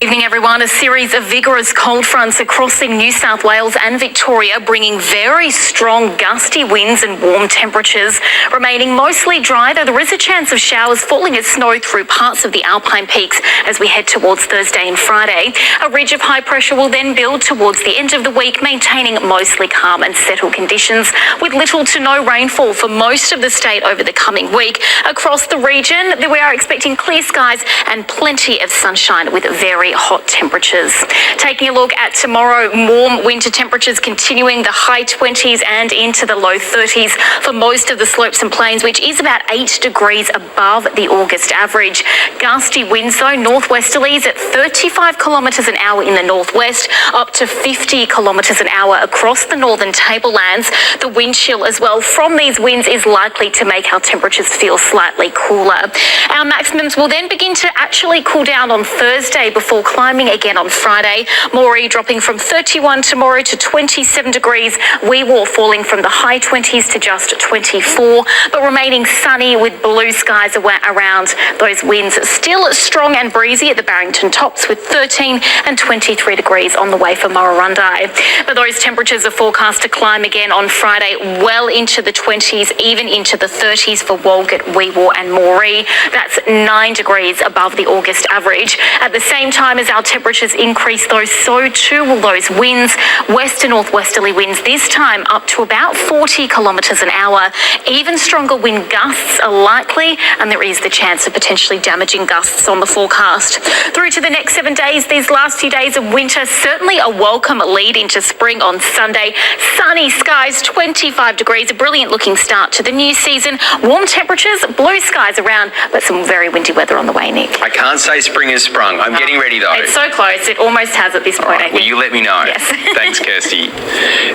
Good evening, everyone. A series of vigorous cold fronts are crossing New South Wales and Victoria, bringing very strong gusty winds and warm temperatures. Remaining mostly dry, though there is a chance of showers falling as snow through parts of the Alpine peaks as we head towards Thursday and Friday. A ridge of high pressure will then build towards the end of the week, maintaining mostly calm and settled conditions, with little to no rainfall for most of the state over the coming week. Across the region, we are expecting clear skies and plenty of sunshine with very hot temperatures. Taking a look at tomorrow, warm winter temperatures continuing, the high 20s and into the low 30s for most of the slopes and plains, which is about 8 degrees above the August average. Gusty winds, though, northwesterlies at 35 kilometres an hour in the northwest, up to 50 kilometres an hour across the northern tablelands. The wind chill as well from these winds is likely to make our temperatures feel slightly cooler. Our maximums will then begin to actually cool down on Thursday before before climbing again on Friday. Moree dropping from 31 tomorrow to 27 degrees. Wee Waa falling from the high 20s to just 24, but remaining sunny with blue skies around. Those winds still strong and breezy at the Barrington Tops with 13 and 23 degrees on the way for Murrurundi. But those temperatures are forecast to climb again on Friday, well into the 20s, even into the 30s for Walgett, Wee Waa and Moree. That's 9 degrees above the August average. At the same time as our temperatures increase, though, so too will those winds. West to northwesterly winds, this time up to about 40 kilometres an hour. Even stronger wind gusts are likely, and there is the chance of potentially damaging gusts on the forecast. Through to the next 7 days, these last few days of winter, certainly a welcome lead into spring on Sunday. Sunny skies, 25 degrees, a brilliant looking start to the new season. Warm temperatures, blue skies around, but some very windy weather on the way, Nick. I can't say spring has sprung. I'm getting ready though. It's so close. It almost has at this point, I think. Will you let me know? Yes. Thanks, Kirstie.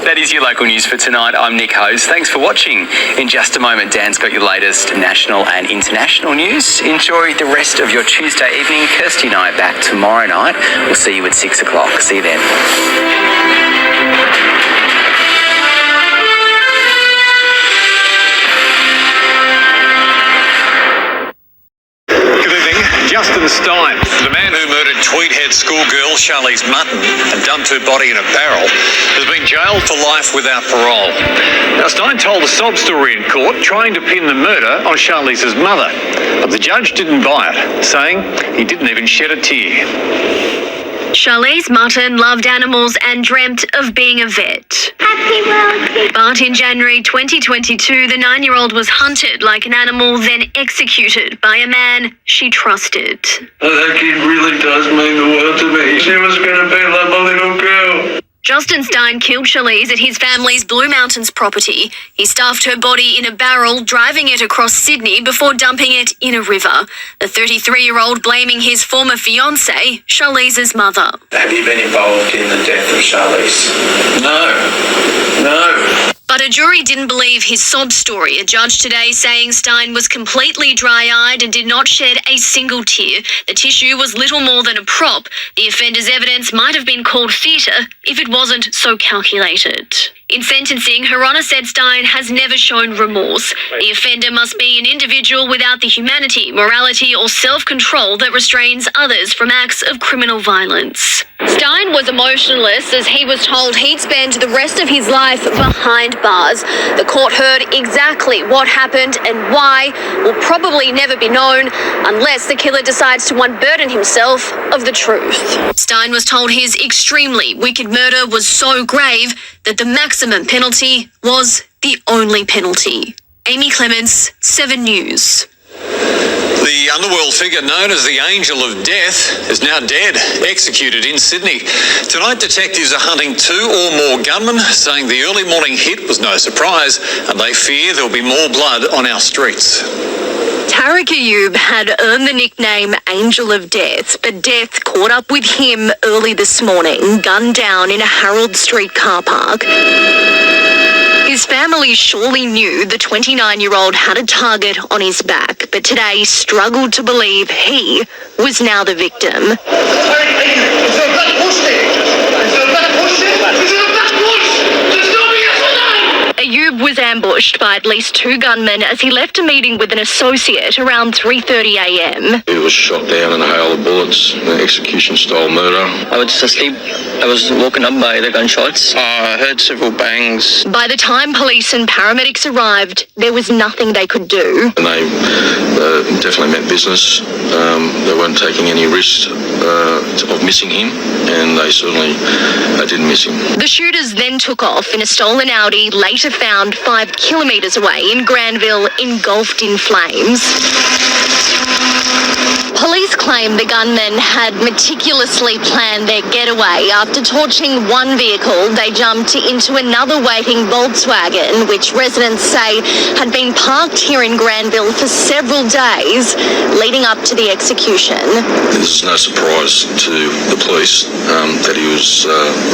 That is your local news for tonight. I'm Nick Hose. Thanks for watching. In just a moment, Dan's got your latest national and international news. Enjoy the rest of your Tuesday evening. Kirstie and I are back tomorrow night. We'll see you at 6 o'clock. See you then. Justin Stein, the man who murdered Tweedhead schoolgirl Charlize Mutton and dumped her body in a barrel, has been jailed for life without parole. Now, Stein told a sob story in court, trying to pin the murder on Charlize's mother, but the judge didn't buy it, saying he didn't even shed a tear. Charlize Mutton loved animals and dreamt of being a vet. But in January 2022, the 9-year-old was hunted like an animal, then executed by a man she trusted. That kid really does mean the world to me. She was going to be like my little girl. Justin Stein killed Charlize at his family's Blue Mountains property. He stuffed her body in a barrel, driving it across Sydney before dumping it in a river. The 33-year-old blaming his former fiancée, Charlize's mother. Have you been involved in the death of Charlize? No. But a jury didn't believe his sob story. A judge today saying Stein was completely dry-eyed and did not shed a single tear. The tissue was little more than a prop. The offender's evidence might have been called theatre if it wasn't so calculated. In sentencing, Her Honour said Stein has never shown remorse. The offender must be an individual without the humanity, morality or self-control that restrains others from acts of criminal violence. Stein was emotionless as he was told he'd spend the rest of his life behind bars. The court heard exactly what happened and why will probably never be known unless the killer decides to unburden himself of the truth. Stein was told his extremely wicked murder was so grave that the maximum penalty was the only penalty. Amy Clements, 7 News. The underworld figure known as the Angel of Death is now dead, executed in Sydney. Tonight, detectives are hunting 2 or more gunmen, saying the early morning hit was no surprise, and they fear there'll be more blood on our streets. Tarek Ayoub had earned the nickname Angel of Death, but death caught up with him early this morning, gunned down in a Harold Street car park. His family surely knew the 29-year-old had a target on his back, but today struggled to believe he was now the victim. Ayoub was ambushed by at least 2 gunmen as he left a meeting with an associate around 3:30 a.m. He was shot down in a hail of bullets, an execution-style murder. I was just asleep. I was woken up by the gunshots. I heard several bangs. By the time police and paramedics arrived, there was nothing they could do. And they definitely meant business. They weren't taking any risks of missing him, and they certainly didn't miss him. The shooters then took off in a stolen Audi, later found 5 kilometres away in Granville, engulfed in flames. Police claim the gunmen had meticulously planned their getaway. After torching one vehicle, they jumped into another waiting Volkswagen, which residents say had been parked here in Granville for several days, leading up to the execution. This is no surprise to the police that he was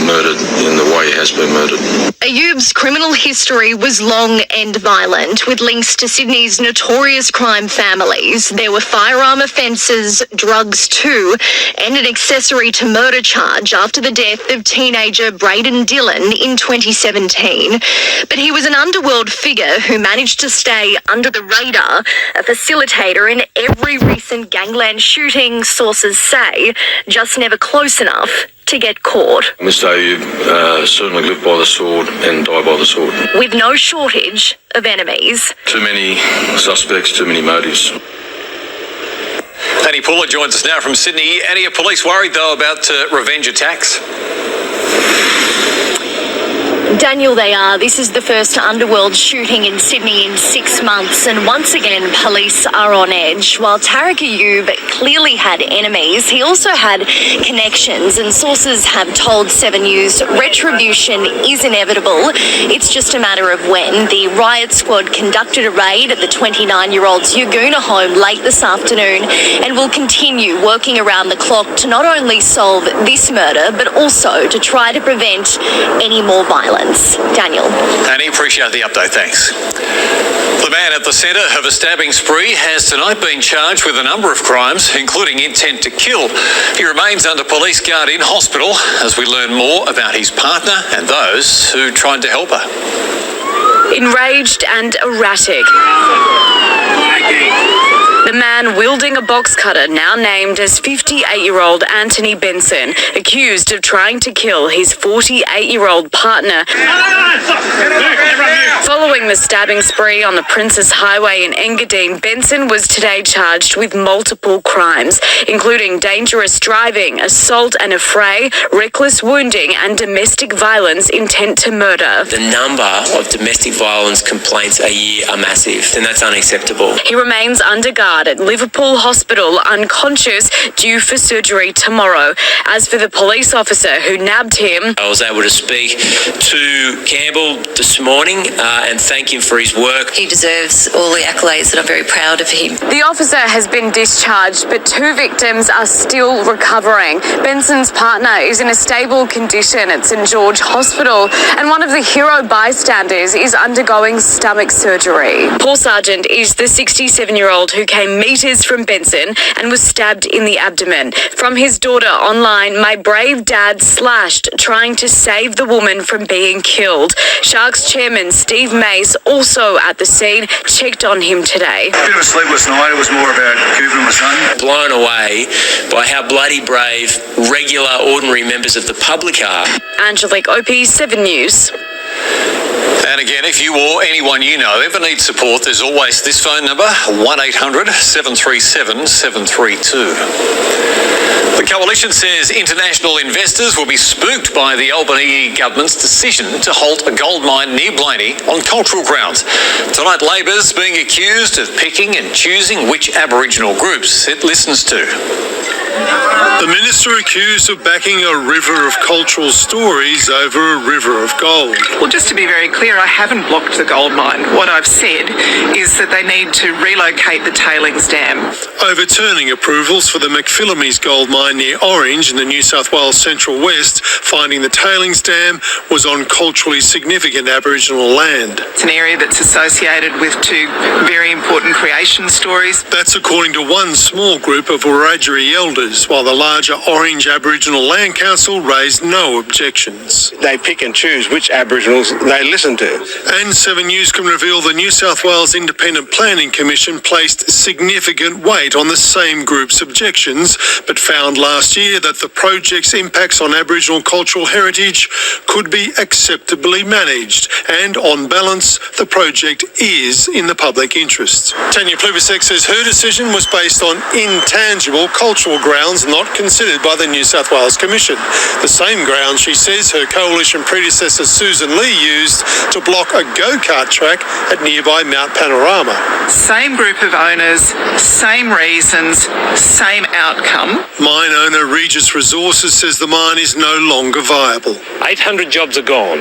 murdered in the way he has been murdered. Ayoub's criminal history was long and violent, with links to Sydney's notorious crime families. There were firearm offences offers drugs too, and an accessory to murder charge after the death of teenager Braden Dillon in 2017. But he was an underworld figure who managed to stay under the radar, a facilitator in every recent gangland shooting, sources say, just never close enough to get caught. Mr. Ayub certainly lived by the sword and died by the sword. With no shortage of enemies. Too many suspects, too many motives. Annie Puller joins us now from Sydney. Annie, are police worried though about revenge attacks? Daniel, they are. This is the first underworld shooting in Sydney in 6 months, and once again, police are on edge. While Tariq Ayub clearly had enemies, he also had connections, and sources have told 7 News retribution is inevitable. It's just a matter of when. The riot squad conducted a raid at the 29-year-old's Yagoona home late this afternoon and will continue working around the clock to not only solve this murder, but also to try to prevent any more violence. Daniel. Annie, appreciate the update, thanks. The man at the centre of a stabbing spree has tonight been charged with a number of crimes, including intent to kill. He remains under police guard in hospital as we learn more about his partner and those who tried to help her. Enraged and erratic. The man wielding a box cutter, now named as 58-year-old Anthony Benson, accused of trying to kill his 48-year-old partner. Following the stabbing spree on the Princes Highway in Engadine, Benson was today charged with multiple crimes, including dangerous driving, assault and affray, reckless wounding and domestic violence intent to murder. The number of domestic violence complaints a year are massive, and that's unacceptable. He remains under guard at Liverpool Hospital, unconscious, due for surgery tomorrow. As for the police officer who nabbed him, I was able to speak to Campbell this morning and thank him for his work. He deserves all the accolades, and I'm very proud of him. The officer has been discharged, but 2 victims are still recovering. Benson's partner is in a stable condition at St George Hospital, and one of the hero bystanders is undergoing stomach surgery. Paul Sargent is the 67-year-old who came metres from Benson and was stabbed in the abdomen. From his daughter online, "My brave dad slashed trying to save the woman from being killed." Sharks chairman Steve Mace, also at the scene, checked on him today. A bit of a sleepless night. It was more about Cooper and my son. Blown away by how bloody brave, regular, ordinary members of the public are. Angelique Opie, 7 News. And again, if you or anyone you know ever needs support, there's always this phone number, 1-800-737-732. The Coalition says international investors will be spooked by the Albanese government's decision to halt a gold mine near Blaney on cultural grounds. Tonight, Labor's being accused of picking and choosing which Aboriginal groups it listens to. The minister accused of backing a river of cultural stories over a river of gold. Well, just to be very clear, I haven't blocked the gold mine. What I've said is that they need to relocate the tailings dam. Overturning approvals for the McPhillamys gold mine near Orange in the New South Wales Central West, finding the tailings dam was on culturally significant Aboriginal land. It's an area that's associated with 2 very important creation stories. That's according to one small group of Wiradjuri elders, while the larger Orange Aboriginal Land Council raised no objections. They pick and choose which Aboriginals they listen to. And 7 News can reveal the New South Wales Independent Planning Commission placed significant weight on the same group's objections, but found last year that the project's impacts on Aboriginal cultural heritage could be acceptably managed, and on balance, the project is in the public interest. Tanya Plibersek says her decision was based on intangible cultural grounds not considered by the New South Wales Commission. The same grounds, she says, her coalition predecessor Susan Lee used to block a go-kart track at nearby Mount Panorama. Same group of owners, same reasons, same outcome. Mine owner Regis Resources says the mine is no longer viable. 800 jobs are gone.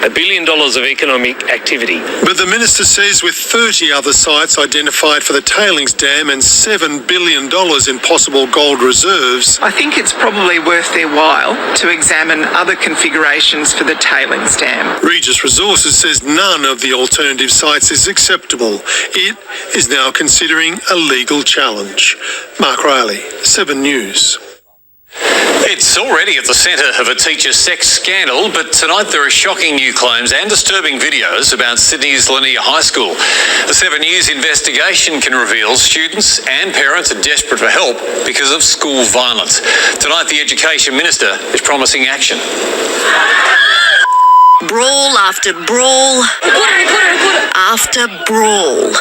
$1 billion of economic activity. But the minister says with 30 other sites identified for the tailings dam and $7 billion in possible gold hold reserves. I think it's probably worth their while to examine other configurations for the tailings dam. Regis Resources says none of the alternative sites is acceptable. It is now considering a legal challenge. Mark Riley, 7 News. It's already at the centre of a teacher sex scandal, but tonight there are shocking new claims and disturbing videos about Sydney's Lanier High School. The 7 News investigation can reveal students and parents are desperate for help because of school violence. Tonight the Education Minister is promising action. Brawl after brawl after brawl.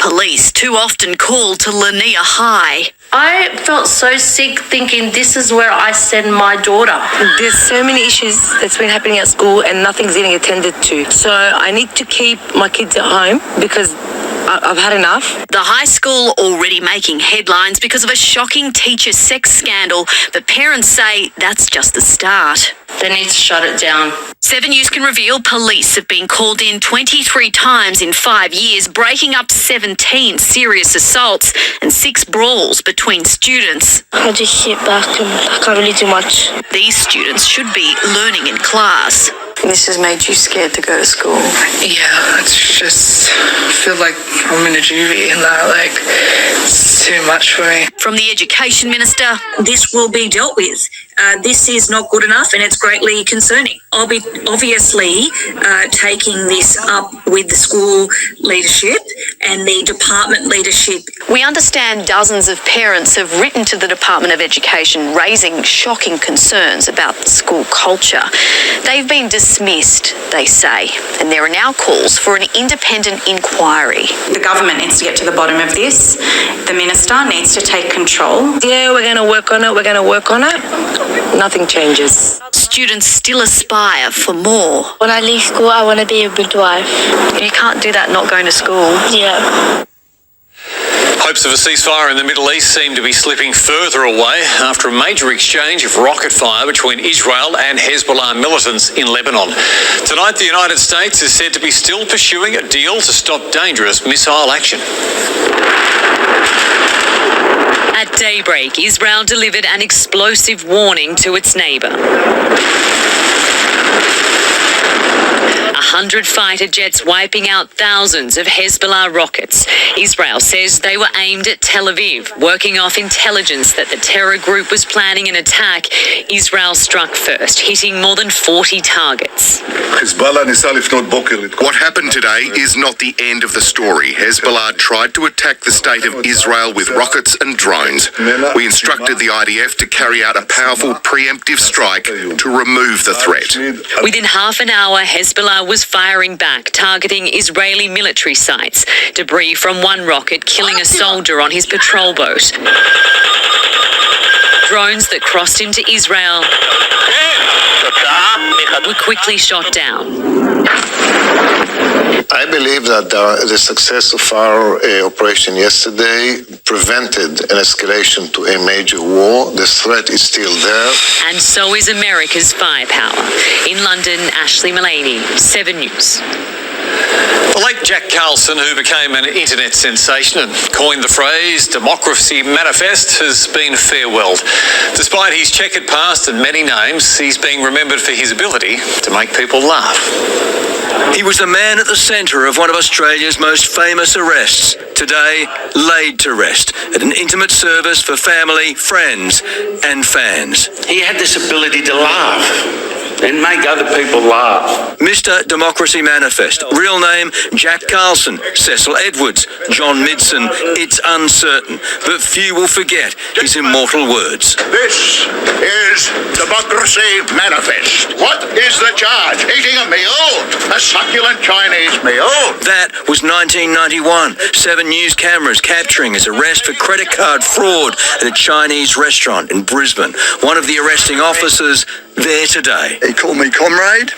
Police too often called to Lanier High. I felt so sick thinking this is where I send my daughter. There's so many issues that's been happening at school and nothing's getting attended to. So I need to keep my kids at home because I've had enough. The high school already making headlines because of a shocking teacher sex scandal, but parents say that's just the start. They need to shut it down. 7 News can reveal police have been called in 23 times in 5 years, breaking up 17 serious assaults and 6 brawls between students. I just sit back and I can't really do much. These students should be learning in class. This has made you scared to go to school? Yeah, it's just, I feel like I'm in a juvie and it's too much for me. From the Education Minister, this will be dealt with. This is not good enough and it's greatly concerning. I'll be obviously taking this up with the school leadership and the department leadership. we understand dozens of parents have written to the Department of Education raising shocking concerns about school culture. They've been dismissed, they say, and there are now calls for an independent inquiry. The government needs to get to the bottom of this. The minister needs to take control. Yeah, we're going to work on it. Nothing changes. Students still aspire for more. When I leave school, I want to be a midwife. You can't do that not going to school. Yeah. Hopes of a ceasefire in the Middle East seem to be slipping further away after a major exchange of rocket fire between Israel and Hezbollah militants in Lebanon. Tonight, the United States is said to be still pursuing a deal to stop dangerous missile action. At daybreak, Israel delivered an explosive warning to its neighbour. 100 fighter jets wiping out thousands of Hezbollah rockets. Israel says they were aimed at Tel Aviv, working off intelligence that the terror group was planning an attack. Israel struck first, hitting more than 40 targets. What happened today is not the end of the story. Hezbollah tried to attack the state of Israel with rockets and drones. We instructed the IDF to carry out a powerful preemptive strike to remove the threat. Within half an hour, Hezbollah was firing back, targeting Israeli military sites. Debris from one rocket killing a soldier on his patrol boat. Drones that crossed into Israel were quickly shot down. I believe that the success of our operation yesterday prevented an escalation to a major war. The threat is still there. And so is America's firepower. In London, Ashley Mullaney, 7 News. The late Jack Carlson, who became an internet sensation and coined the phrase Democracy Manifest, has been farewelled. Despite his checkered past and many names, he's being remembered for his ability to make people laugh. He was the man at the centre of one of Australia's most famous arrests, today laid to rest at an intimate service for family, friends and fans. He had this ability to laugh and make other people laugh. Mr. Democracy Manifest, real name Jack Carlson, Cecil Edwards, John Midson. It's uncertain, but few will forget his immortal words. This is Democracy Manifest. What is the charge? Eating a meal? A succulent Chinese meal? That was 1991. 7 News cameras capturing his arrest for credit card fraud at a Chinese restaurant in Brisbane. One of the arresting officers there today. He called me comrade.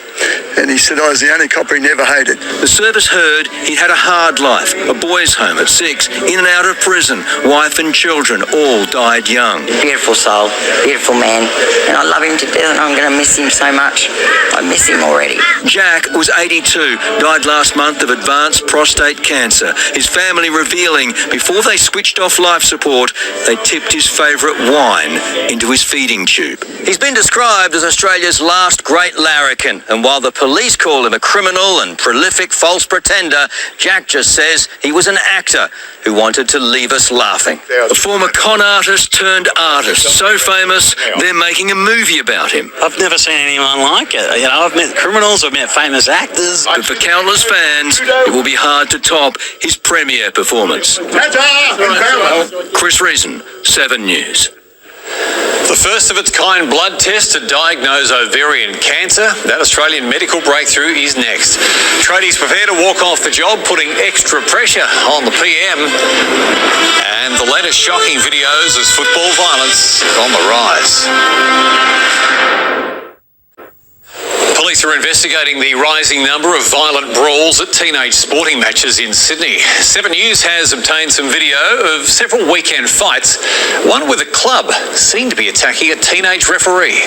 and he said I was the only copper he never hated. The service heard he'd had a hard life, a boys' home at 6, in and out of prison, wife and children all died young. Beautiful soul, beautiful man, and I love him to death and I'm going to miss him so much. I miss him already. Jack was 82, died last month of advanced prostate cancer. His family revealing before they switched off life support, they tipped his favourite wine into his feeding tube. He's been described as Australia's last great larrikin, and while the police call him a criminal and prolific false pretender, Jack just says he was an actor who wanted to leave us laughing. A former con artist turned artist, so famous they're making a movie about him. I've never seen anyone like it. You know, I've met criminals, I've met famous actors. But for countless fans, it will be hard to top his premiere performance. Chris Reason, 7 News. The first of its kind blood test to diagnose ovarian cancer. That Australian medical breakthrough is next. Tradies prepare to walk off the job, putting extra pressure on the PM. And the latest shocking videos as football violence is on the rise. Police are investigating the rising number of violent brawls at teenage sporting matches in Sydney. 7 News has obtained some video of several weekend fights, one with a club seen to be attacking a teenage referee.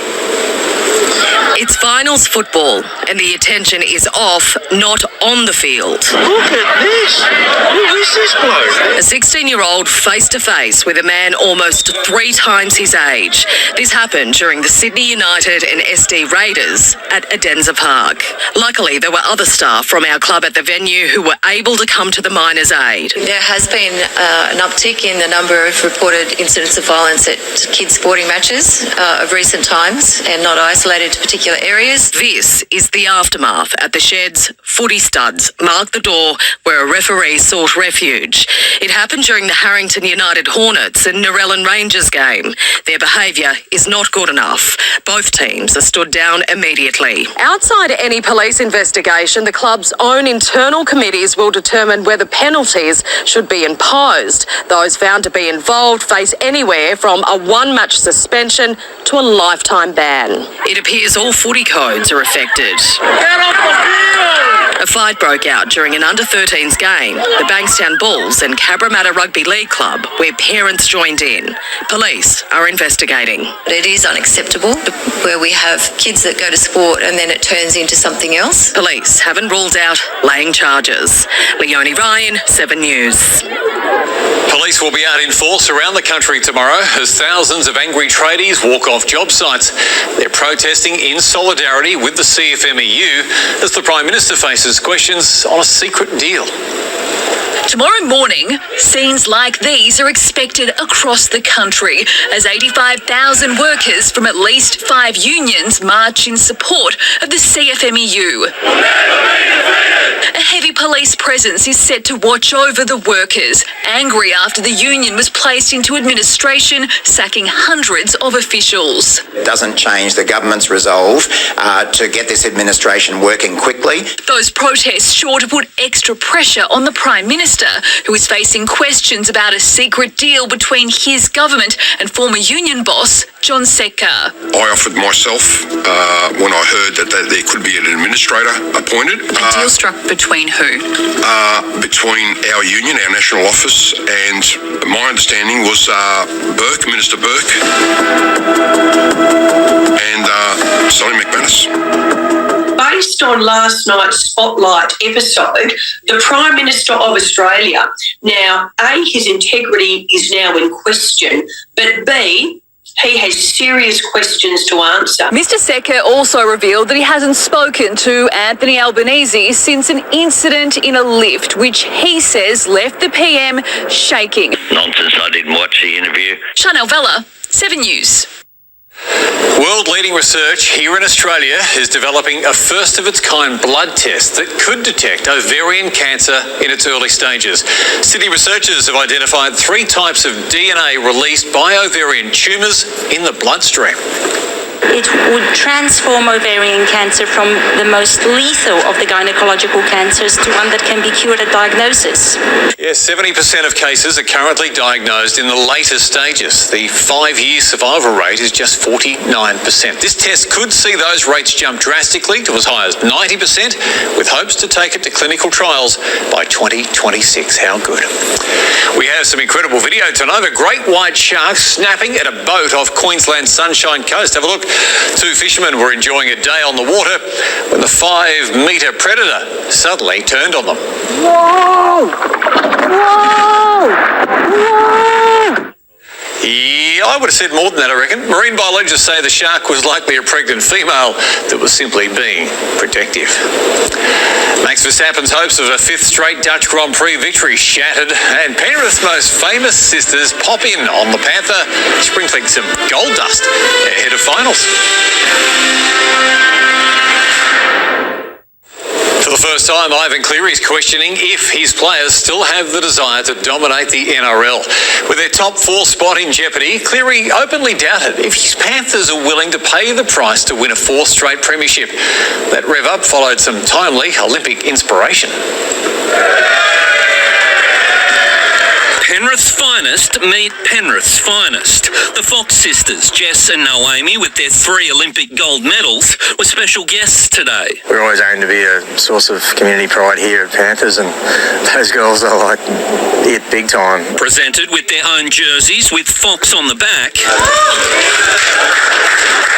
It's finals football, and the attention is off, not on the field. Look at this! Who is this bloke? A 16-year-old face-to-face with a man almost 3 times his age. This happened during the Sydney United and SD Raiders at Adenza Park. Luckily, there were other staff from our club at the venue who were able to come to the miners' aid. There has been an uptick in the number of reported incidents of violence at kids' sporting matches of recent times, and not isolated to particular areas. This is the aftermath at the Sheds. Footy studs marked the door where a referee sought refuge. It happened during the Harrington United Hornets and Narellan Rangers game. Their behaviour is not good enough. Both teams are stood down immediately. Outside any police investigation, the club's own internal committees will determine whether penalties should be imposed. Those found to be involved face anywhere from a 1-match suspension to a lifetime ban. It appears all footy codes are affected. Get off the field! A fight broke out during an under-13s game, the Bankstown Bulls and Cabramatta Rugby League Club, where parents joined in. Police are investigating. It is unacceptable where we have kids that go to sport and then it turns into something else. Police haven't ruled out laying charges. Leonie Ryan, 7 News. Police will be out in force around the country tomorrow as thousands of angry tradies walk off job sites. They're protesting in solidarity with the CFMEU as the Prime Minister faces questions on a secret deal. Tomorrow morning, scenes like these are expected across the country as 85,000 workers from at least 5 unions march in support of the CFMEU. A heavy police presence is set to watch over the workers, angry after the union was placed into administration, sacking hundreds of officials. It doesn't change the government's resolve to get this administration working quickly. Those protests sure to put extra pressure on the Prime Minister, who is facing questions about a secret deal between his government and former union boss, John Secker. I offered myself when I heard that there could be an administrator appointed. A deal struck between who? Between our union, our national office, and my understanding was Minister Burke, and Sonny McManus. Based on last night's Spotlight episode, the Prime Minister of Australia, now, A, his integrity is now in question, but B, he has serious questions to answer. Mr. Secker also revealed that he hasn't spoken to Anthony Albanese since an incident in a lift, which he says left the PM shaking. Nonsense, I didn't watch the interview. Chanel Vella, 7 News. World-leading research here in Australia is developing a first-of-its-kind blood test that could detect ovarian cancer in its early stages. Sydney researchers have identified 3 types of DNA released by ovarian tumours in the bloodstream. It would transform ovarian cancer from the most lethal of the gynecological cancers to one that can be cured at diagnosis. Yes, 70% of cases are currently diagnosed in the later stages. The 5-year survival rate is just 49%. This test could see those rates jump drastically to as high as 90%, with hopes to take it to clinical trials by 2026. How good. We have some incredible video tonight of a great white shark snapping at a boat off Queensland's Sunshine Coast. Have a look. 2 fishermen were enjoying a day on the water when the 5-metre predator suddenly turned on them. Whoa! Whoa! Whoa! Yeah, I would have said more than that, I reckon. Marine biologists say the shark was likely a pregnant female that was simply being protective. Max Verstappen's hopes of a 5th straight Dutch Grand Prix victory shattered, and Penrith's most famous sisters pop in on the Panther, sprinkling some gold dust ahead of finals. For the first time, Ivan Cleary is questioning if his players still have the desire to dominate the NRL. With their top 4 spot in jeopardy, Cleary openly doubted if his Panthers are willing to pay the price to win a 4th straight premiership. That rev-up followed some timely Olympic inspiration. Penrith's finest meet Penrith's finest. The Fox sisters, Jess and Naomi, with their 3 Olympic gold medals, were special guests today. We're always aimed to be a source of community pride here at Panthers, and those girls are like it big time. Presented with their own jerseys with Fox on the back.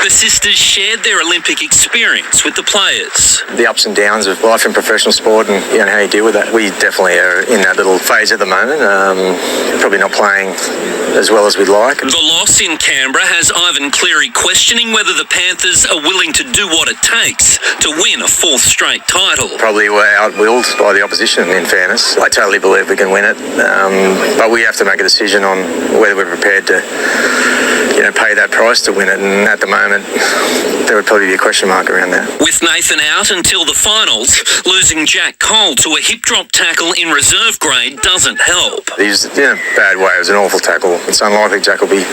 The sisters shared their Olympic experience with the players. The ups and downs of life in professional sport and how you deal with that. We definitely are in that little phase at the moment. Probably not playing as well as we'd like. The loss in Canberra has Ivan Cleary questioning whether the Panthers are willing to do what it takes to win a 4th straight title. Probably we're outwilled by the opposition, in fairness. I totally believe we can win it, but we have to make a decision on whether we're prepared to pay that price to win it, and at the moment there would probably be a question mark around that. With Nathan out until the finals, losing Jack Cole to a hip drop tackle in reserve grade doesn't help. He's in a bad way. It was an awful tackle. It's unlikely Jack will be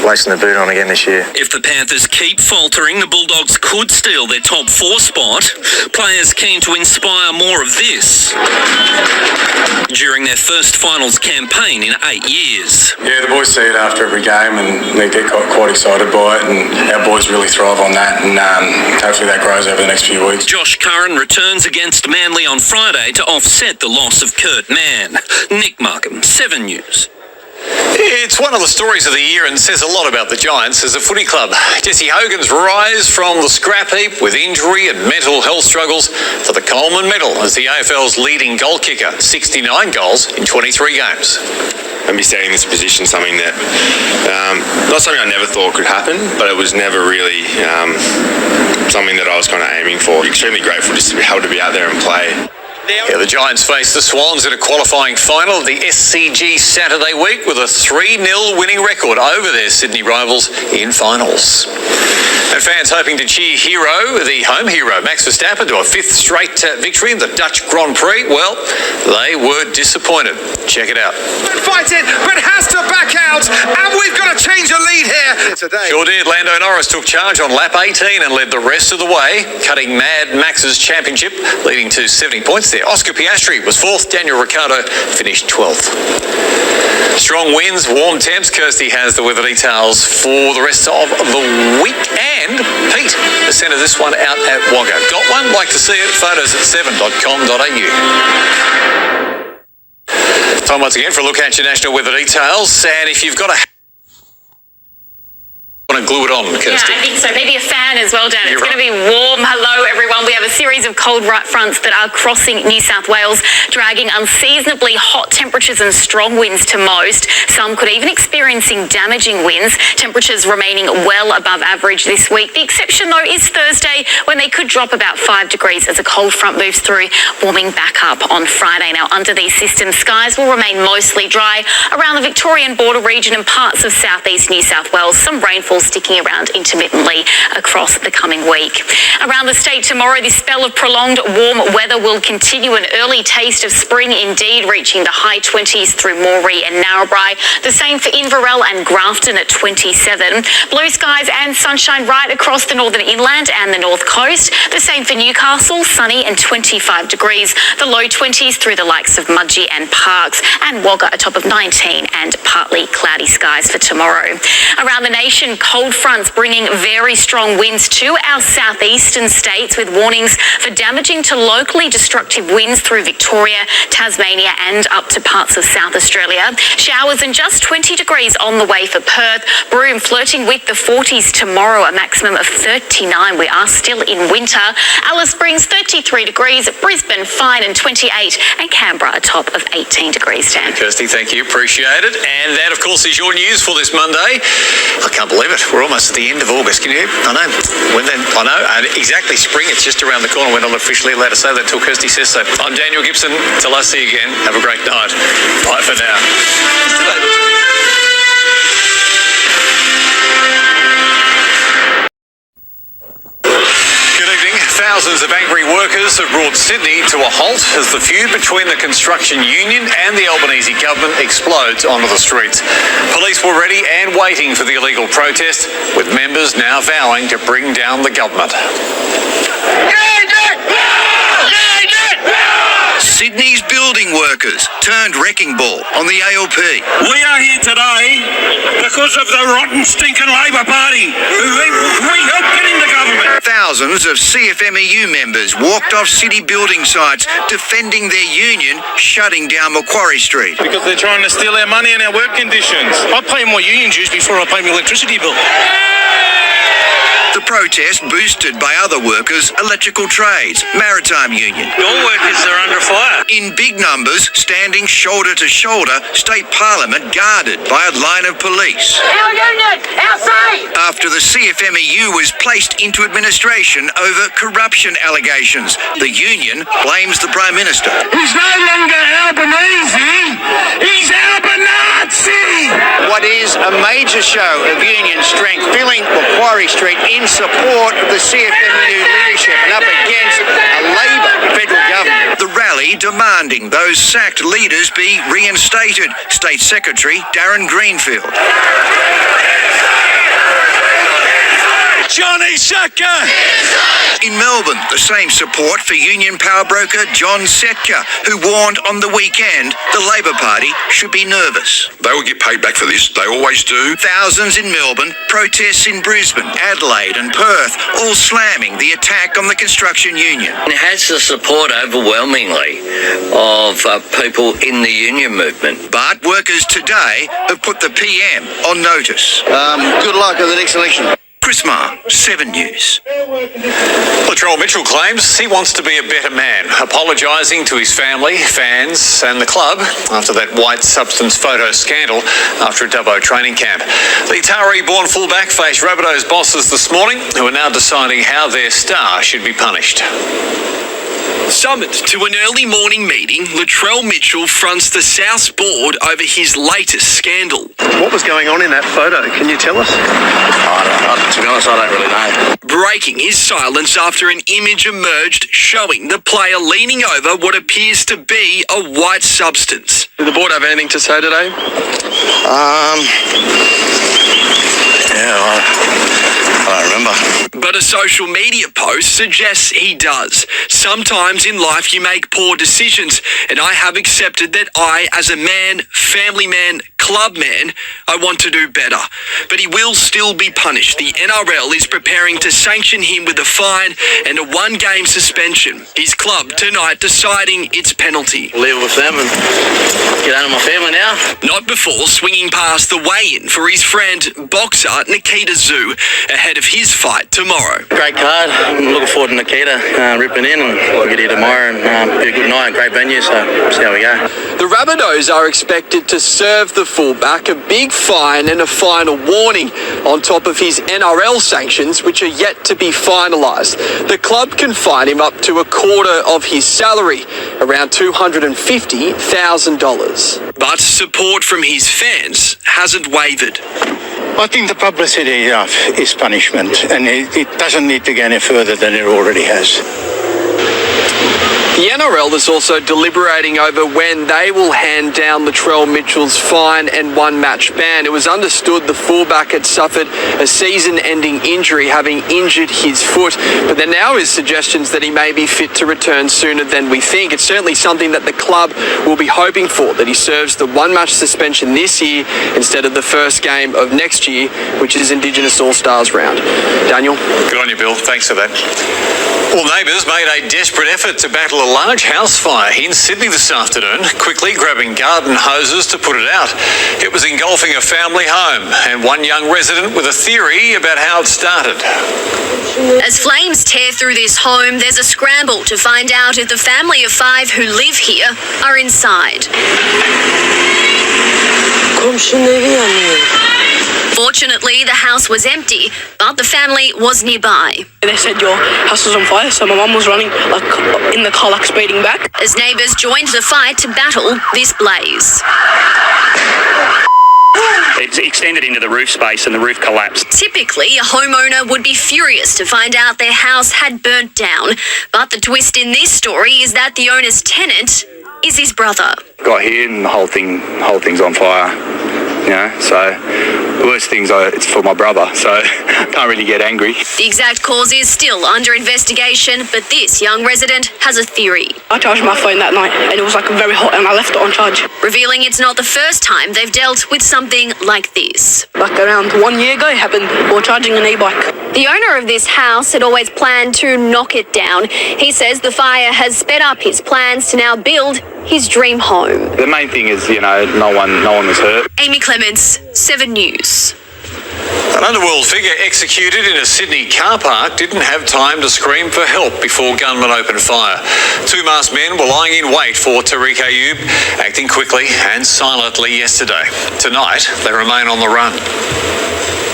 lacing the boot on again this year. If the Panthers keep faltering, the Bulldogs could steal their top 4 spot. Players keen to inspire more of this during their first finals campaign in 8 years. Yeah, the boys see it after every game and they get quite excited by it, and our boys really thrive on that, and hopefully that grows over the next few weeks. Josh Curran returns against Manly on Friday to offset the loss of Kurt Mann. Nick Markham, 7 News. It's one of the stories of the year and says a lot about the Giants as a footy club. Jesse Hogan's rise from the scrap heap with injury and mental health struggles to the Coleman Medal as the AFL's leading goal kicker, 69 goals in 23 games. And be setting this position, something that, not something I never thought could happen, but it was never really something that I was kind of aiming for. Extremely grateful just to be able to be out there and play. Yeah, the Giants face the Swans in a qualifying final of the SCG Saturday week with a 3-0 winning record over their Sydney rivals in finals. And fans hoping to cheer the home hero, Max Verstappen, to a 5th straight victory in the Dutch Grand Prix, well, they were disappointed. Check it out. Fight it, but has to back out, and we've got to change the lead here today. Sure did. Lando Norris took charge on lap 18 and led the rest of the way, cutting Mad Max's championship, leading to 70 points there. Oscar Piastri was 4th. Daniel Ricciardo finished 12th. Strong winds, warm temps. Kirstie has the weather details for the rest of the week. And Pete has sent this one out at Wagga. Got one? Like to see it? Photos at 7.com.au. Time once again for a look at your national weather details. And if you've got a want to glue it on, Kirstie? Yeah, I think so. Maybe a fan as well, Dan. It's going to be warm. Hello, everyone. We have a series of cold right fronts that are crossing New South Wales, dragging unseasonably hot temperatures and strong winds to most. Some could even experiencing damaging winds. Temperatures remaining well above average this week. The exception, though, is Thursday, when they could drop about 5 degrees as a cold front moves through, warming back up on Friday. Now, under these systems, skies will remain mostly dry around the Victorian border region and parts of southeast New South Wales. Some rainfall sticking around intermittently across the coming week. Around the state tomorrow, this spell of prolonged warm weather will continue. An early taste of spring indeed, reaching the high 20s through Moree and Narrabri. The same for Inverell and Grafton at 27. Blue skies and sunshine right across the northern inland and the north coast. The same for Newcastle, sunny and 25 degrees. The low 20s through the likes of Mudgee and Parkes, and Wagga a top of 19 and partly cloudy skies for tomorrow. Around the nation, cold fronts bringing very strong winds to our southeastern states, with warnings for damaging to locally destructive winds through Victoria, Tasmania and up to parts of South Australia. Showers and just 20 degrees on the way for Perth. Broome flirting with the 40s tomorrow, a maximum of 39. We are still in winter. Alice Springs 33 degrees, Brisbane fine and 28, and Canberra a top of 18 degrees, Dan. Kirstie, thank you. Appreciate it. And that, of course, is your news for this Monday. I can't believe it. We're almost at the end of August. Can you? I know. I know. And exactly spring. It's just around the corner. We're not officially allowed to say that until Kirstie says so. I'm Daniel Gibson. Till I see you again, have a great night. Bye for now. Thousands of angry workers have brought Sydney to a halt as the feud between the construction union and the Albanese government explodes onto the streets. Police were ready and waiting for the illegal protest, with members now vowing to bring down the government. Sydney's building workers turned wrecking ball on the ALP. We are here today because of the rotten, stinking Labor Party who we helped get in the government. Thousands of CFMEU members walked off city building sites defending their union shutting down Macquarie Street. Because they're trying to steal our money and our work conditions. I pay my union dues before I pay my electricity bill. The protest boosted by other workers, electrical trades, maritime union. Your workers are under fire. In big numbers, standing shoulder to shoulder, state parliament guarded by a line of police. Our union, our say! After the CFMEU was placed into administration over corruption allegations, the union blames the Prime Minister. He's no longer Albanese, he's Albanese! What is a major show of union strength filling Macquarie Street in support of the CFMEU leadership and up against a Labor federal government. The rally demanding those sacked leaders be reinstated. State Secretary Darren Greenfield. Johnny Sucker! In Melbourne, the same support for union power broker John Setka, who warned on the weekend the Labor Party should be nervous. They will get paid back for this. They always do. Thousands in Melbourne, protests in Brisbane, Adelaide and Perth, all slamming the attack on the construction union. It has the support overwhelmingly of people in the union movement. But workers today have put the PM on notice. Good luck at the next election. Chris Marr, 7 News. Latrell Mitchell claims he wants to be a better man, apologising to his family, fans and the club after that white substance photo scandal after a Dubbo training camp. The Taree-born fullback faced Rabbitohs bosses this morning, who are now deciding how their star should be punished. Summoned to an early morning meeting, Latrell Mitchell fronts the South's board over his latest scandal. What was going on in that photo? Can you tell us? To be honest, I don't really know. Breaking his silence after an image emerged showing the player leaning over what appears to be a white substance. Did the board have anything to say today? I don't remember. But a social media post suggests he does. Sometimes in life you make poor decisions, and I have accepted that I, as a man, family man, club man, I want to do better. But he will still be punished. The NRL is preparing to sanction him with a fine and a 1-game suspension. His club tonight deciding its penalty. Live with them and get out of my family now. Not before swinging past the weigh-in for his friend, boxer Nikita Zoo, ahead of his fight tomorrow. Great card. I'm looking forward to Nikita ripping in, and we'll get here tomorrow and be a good night, great venue, so we'll see how we go. The Rabbitohs are expected to serve the fullback a big fine and a final warning on top of his NRL sanctions, which are yet to be finalised. The club can fine him up to a quarter of his salary, around $250,000. But support from his fans hasn't wavered. I think the publicity is punishment, and it doesn't need to go any further than it already has. The NRL is also deliberating over when they will hand down Latrell Mitchell's fine and one-match ban. It was understood the fullback had suffered a season-ending injury, having injured his foot, but there now is suggestions that he may be fit to return sooner than we think. It's certainly something that the club will be hoping for, that he serves the one-match suspension this year instead of the first game of next year, which is Indigenous All-Stars round. Daniel? Good on you, Bill. Thanks for that. Well, neighbours made a desperate effort to battle a large house fire in Sydney this afternoon, quickly grabbing garden hoses to put it out. It was engulfing a family home and one young resident with a theory about how it started. As flames tear through this home, there's a scramble to find out if the family of 5 who live here are inside. Fortunately, the house was empty, but the family was nearby. They said your house was on fire, so my mum was running in the car, speeding back. As neighbours joined the fight to battle this blaze. It extended into the roof space and the roof collapsed. Typically, a homeowner would be furious to find out their house had burnt down. But the twist in this story is that the owner's tenant is his brother. Got here and the whole thing's on fire. You know, so the worst thing's it's for my brother, so I can't really get angry. The exact cause is still under investigation, but this young resident has a theory. I charged my phone that night and it was very hot and I left it on charge. Revealing it's not the first time they've dealt with something like this. Around 1 year ago it happened while charging an e-bike. The owner of this house had always planned to knock it down. He says the fire has sped up his plans to now build his dream home. The main thing is, no one was hurt. Amy Clements, 7 News. An underworld figure executed in a Sydney car park didn't have time to scream for help before gunmen opened fire. 2 masked men were lying in wait for Tariq Ayoub, acting quickly and silently yesterday. Tonight, they remain on the run.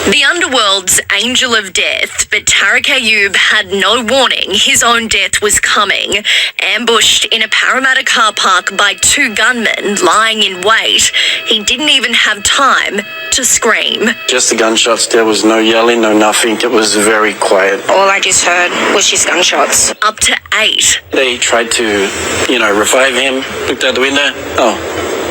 The underworld's angel of death, but Tariq Ayoub had no warning his own death was coming. Ambushed in a Parramatta car park by 2 gunmen lying in wait, he didn't even have time to scream. Just the gunshots, there was no yelling, no nothing, it was very quiet. All I just heard was his gunshots. Up to 8. They tried to, revive him, looked out the window,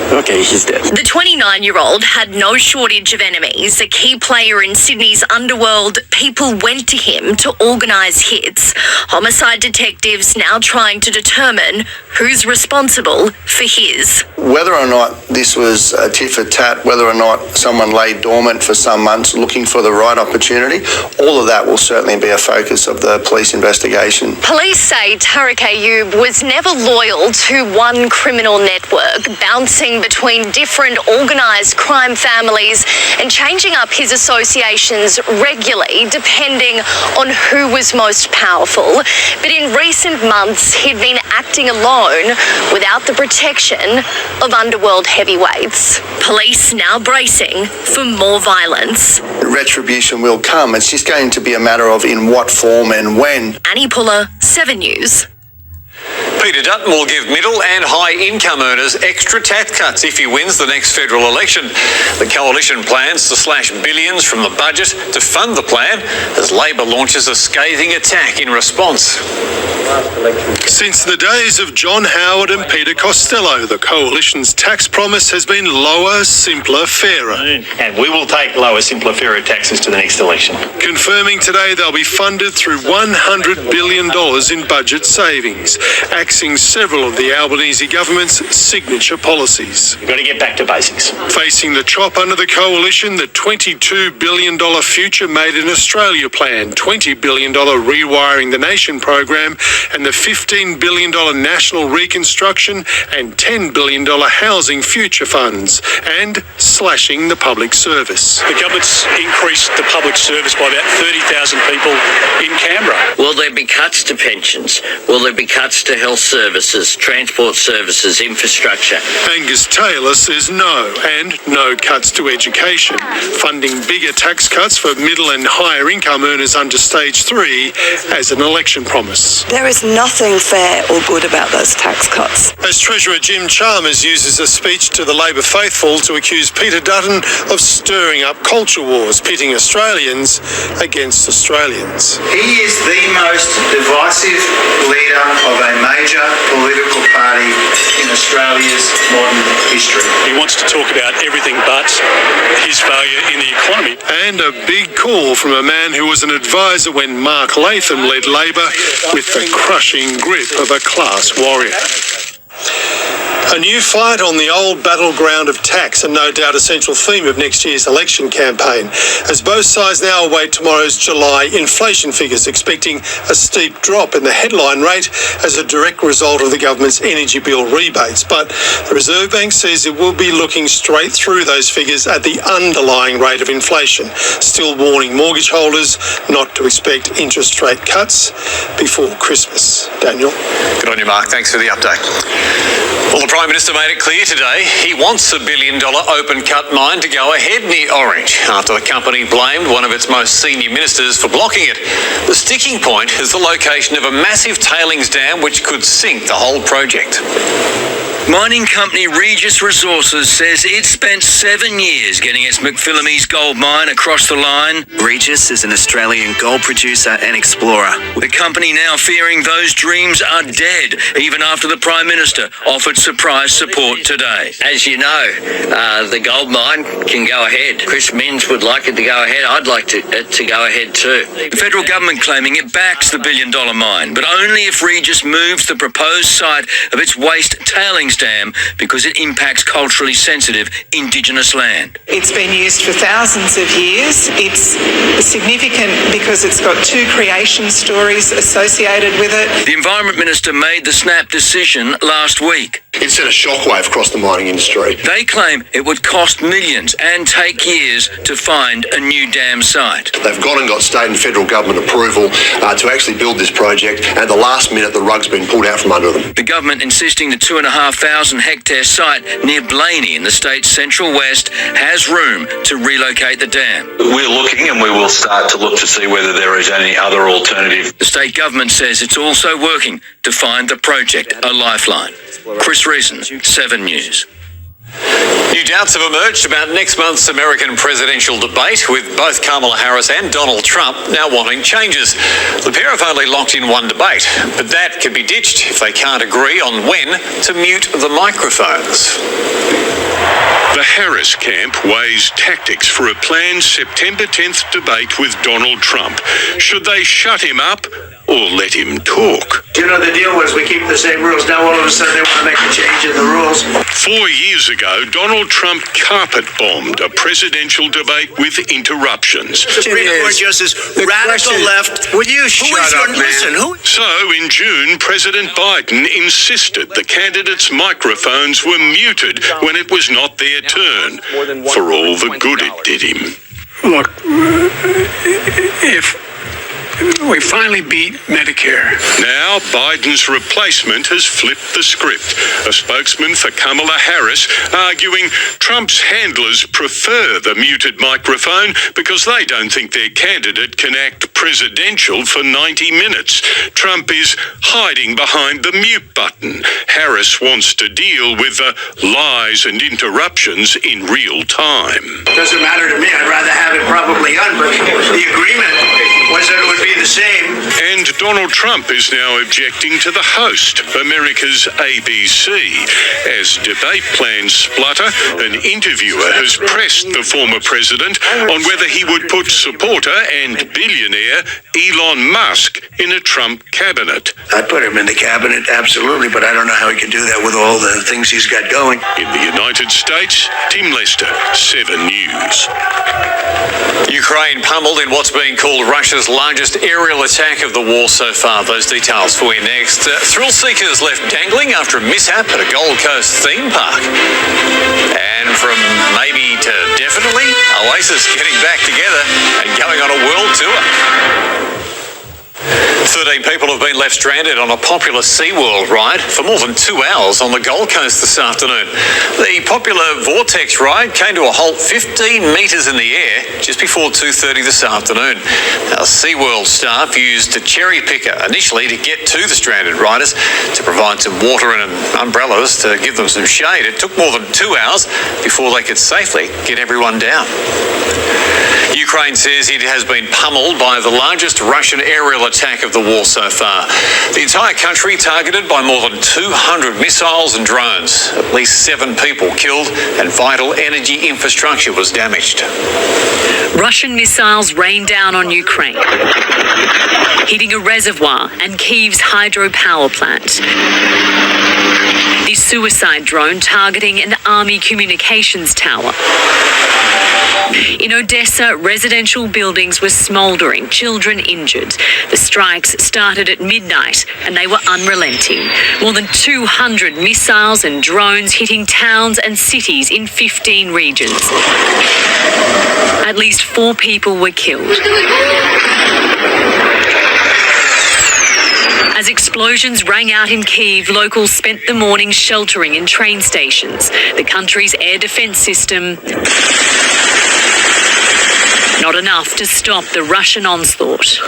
okay, he's dead. The 29-year-old had no shortage of enemies. A key player in Sydney's underworld, people went to him to organise hits. Homicide detectives now trying to determine who's responsible for his. Whether or not this was a tit for tat, whether or not someone lay dormant for some months looking for the right opportunity, all of that will certainly be a focus of the police investigation. Police say Tariq Ayoub was never loyal to one criminal network, bouncing between different organised crime families and changing up his associations regularly depending on who was most powerful. But in recent months, he'd been acting alone without the protection of underworld heavyweights. Police now bracing for more violence. Retribution will come. It's just going to be a matter of in what form and when. Annie Puller, 7 News. Peter Dutton will give middle and high income earners extra tax cuts if he wins the next federal election. The coalition plans to slash billions from the budget to fund the plan as Labor launches a scathing attack in response. Since the days of John Howard and Peter Costello, the coalition's tax promise has been lower, simpler, fairer. And we will take lower, simpler, fairer taxes to the next election. Confirming today they'll be funded through $100 billion in budget savings, axing several of the Albanese government's signature policies. We've got to get back to basics. Facing the chop under the coalition, the $22 billion Future Made in Australia plan, $20 billion Rewiring the Nation program, and the $15 billion National Reconstruction and $10 billion Housing Future funds, and slashing the public service. The government's increased the public service by about 30,000 people in Canberra. Will there be cuts to pensions? Will there be cuts to health services, transport services, infrastructure? Angus Taylor says no, and no cuts to education, funding bigger tax cuts for middle and higher income earners under stage 3 as an election promise. There is nothing fair or good about those tax cuts. as Treasurer Jim Chalmers uses a speech to the Labor faithful to accuse Peter Dutton of stirring up culture wars, pitting Australians against Australians. He is the most divisive leader of a major political party in Australia's modern history. He wants to talk about everything but his failure in the economy. And a big call from a man who was an advisor when Mark Latham led Labor with the crushing grip of a class warrior. A new fight on the old battleground of tax, and no doubt a central theme of next year's election campaign, as both sides now await tomorrow's July inflation figures, expecting a steep drop in the headline rate as a direct result of the government's energy bill rebates. But the Reserve Bank says it will be looking straight through those figures at the underlying rate of inflation, still warning mortgage holders not to expect interest rate cuts before Christmas. Daniel? Good on you, Mark. Thanks for the update. Well, the Prime Minister made it clear today he wants a $1 billion open cut mine to go ahead near Orange after the company blamed one of its most senior ministers for blocking it. The sticking point is the location of a massive tailings dam which could sink the whole project. Mining company Regis Resources says it spent 7 years getting its McPhillamys gold mine across the line. Regis is an Australian gold producer and explorer. The company now fearing those dreams are dead, even after the Prime Minister offered surprise support today. As you know, the gold mine can go ahead. Chris Minns would like it to go ahead. I'd like it to go ahead too. The federal government claiming it backs the $1 billion mine, but only if Regis moves the proposed site of its waste tailings dam because it impacts culturally sensitive Indigenous land. It's been used for thousands of years. It's significant because it's got 2 creation stories associated with it. The Environment Minister made the snap decision last week. It sent a shockwave across the mining industry. They claim it would cost millions and take years to find a new dam site. They've gone and got state and federal government approval to actually build this project, and at the last minute the rug's been pulled out from under them. The government insisting the 2,500 hectare site near Blaney in the state's central west has room to relocate the dam. We're looking, and we will start to look to see whether there is any other alternative. The state government says it's also working to find the project a lifeline. Chris Reason, 7 News. New doubts have emerged about next month's American presidential debate, with both Kamala Harris and Donald Trump now wanting changes. The pair have only locked in one debate, but that can be ditched if they can't agree on when to mute the microphones. The Harris camp weighs tactics for a planned September 10th debate with Donald Trump. Should they shut him up or let him talk? You know, the deal was we keep the same rules. Now all of a sudden they want to make a change in the rules. 4 years ago, Donald Trump carpet-bombed a presidential debate with interruptions. Supreme Court Justice, radical left. Will you shut up, man? Listen, So, in June, President Biden insisted the candidates' microphones were muted when it was not their turn, for all the good it did him. Look, if we finally beat Medicare. Now, Biden's replacement has flipped the script. A spokesman for Kamala Harris arguing Trump's handlers prefer the muted microphone because they don't think their candidate can act presidential for 90 minutes. Trump is hiding behind the mute button. Harris wants to deal with the lies and interruptions in real time. Doesn't matter to me. I'd rather have it probably on, but the agreement was that it would be the same. And Donald Trump is now objecting to the host, America's ABC. As debate plans splutter, an interviewer has pressed the former president on whether he would put supporter and billionaire Elon Musk in a Trump cabinet. I'd put him in the cabinet, absolutely, but I don't know how he can do that with all the things he's got going. In the United States, Tim Lester, 7 News. Ukraine pummeled in what's being called Russia's largest aerial attack of the war so far. Those details for you next. Thrill seekers left dangling after a mishap at a Gold Coast theme park. And from maybe to definitely, Oasis getting back together and going on a world tour. 13 people have been left stranded on a popular SeaWorld ride for more than 2 hours on the Gold Coast this afternoon. The popular Vortex ride came to a halt 15 metres in the air just before 2:30 this afternoon. Now, SeaWorld staff used a cherry picker initially to get to the stranded riders to provide some water and umbrellas to give them some shade. It took more than 2 hours before they could safely get everyone down. Ukraine says it has been pummeled by the largest Russian aerial attack of the war so far. The entire country targeted by more than 200 missiles and drones. At least 7 people killed and vital energy infrastructure was damaged. Russian missiles rained down on Ukraine, hitting a reservoir and Kyiv's hydropower plant. The suicide drone targeting an army communications tower. In Odessa, residential buildings were smouldering, children injured. The strikes started at midnight and they were unrelenting. More than 200 missiles and drones hitting towns and cities in 15 regions. At least 4 people were killed. As explosions rang out in Kyiv, locals spent the morning sheltering in train stations. The country's air defense system not enough to stop the Russian onslaught.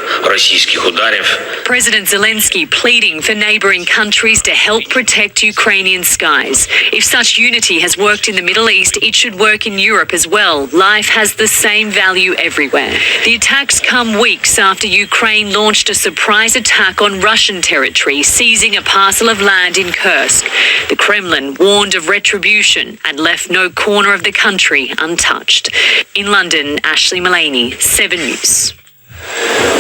President Zelensky pleading for neighbouring countries to help protect Ukrainian skies. If such unity has worked in the Middle East, it should work in Europe as well. Life has the same value everywhere. The attacks come weeks after Ukraine launched a surprise attack on Russian territory, seizing a parcel of land in Kursk. The Kremlin warned of retribution and left no corner of the country untouched. In London, Ashley Mullaney, 7 News.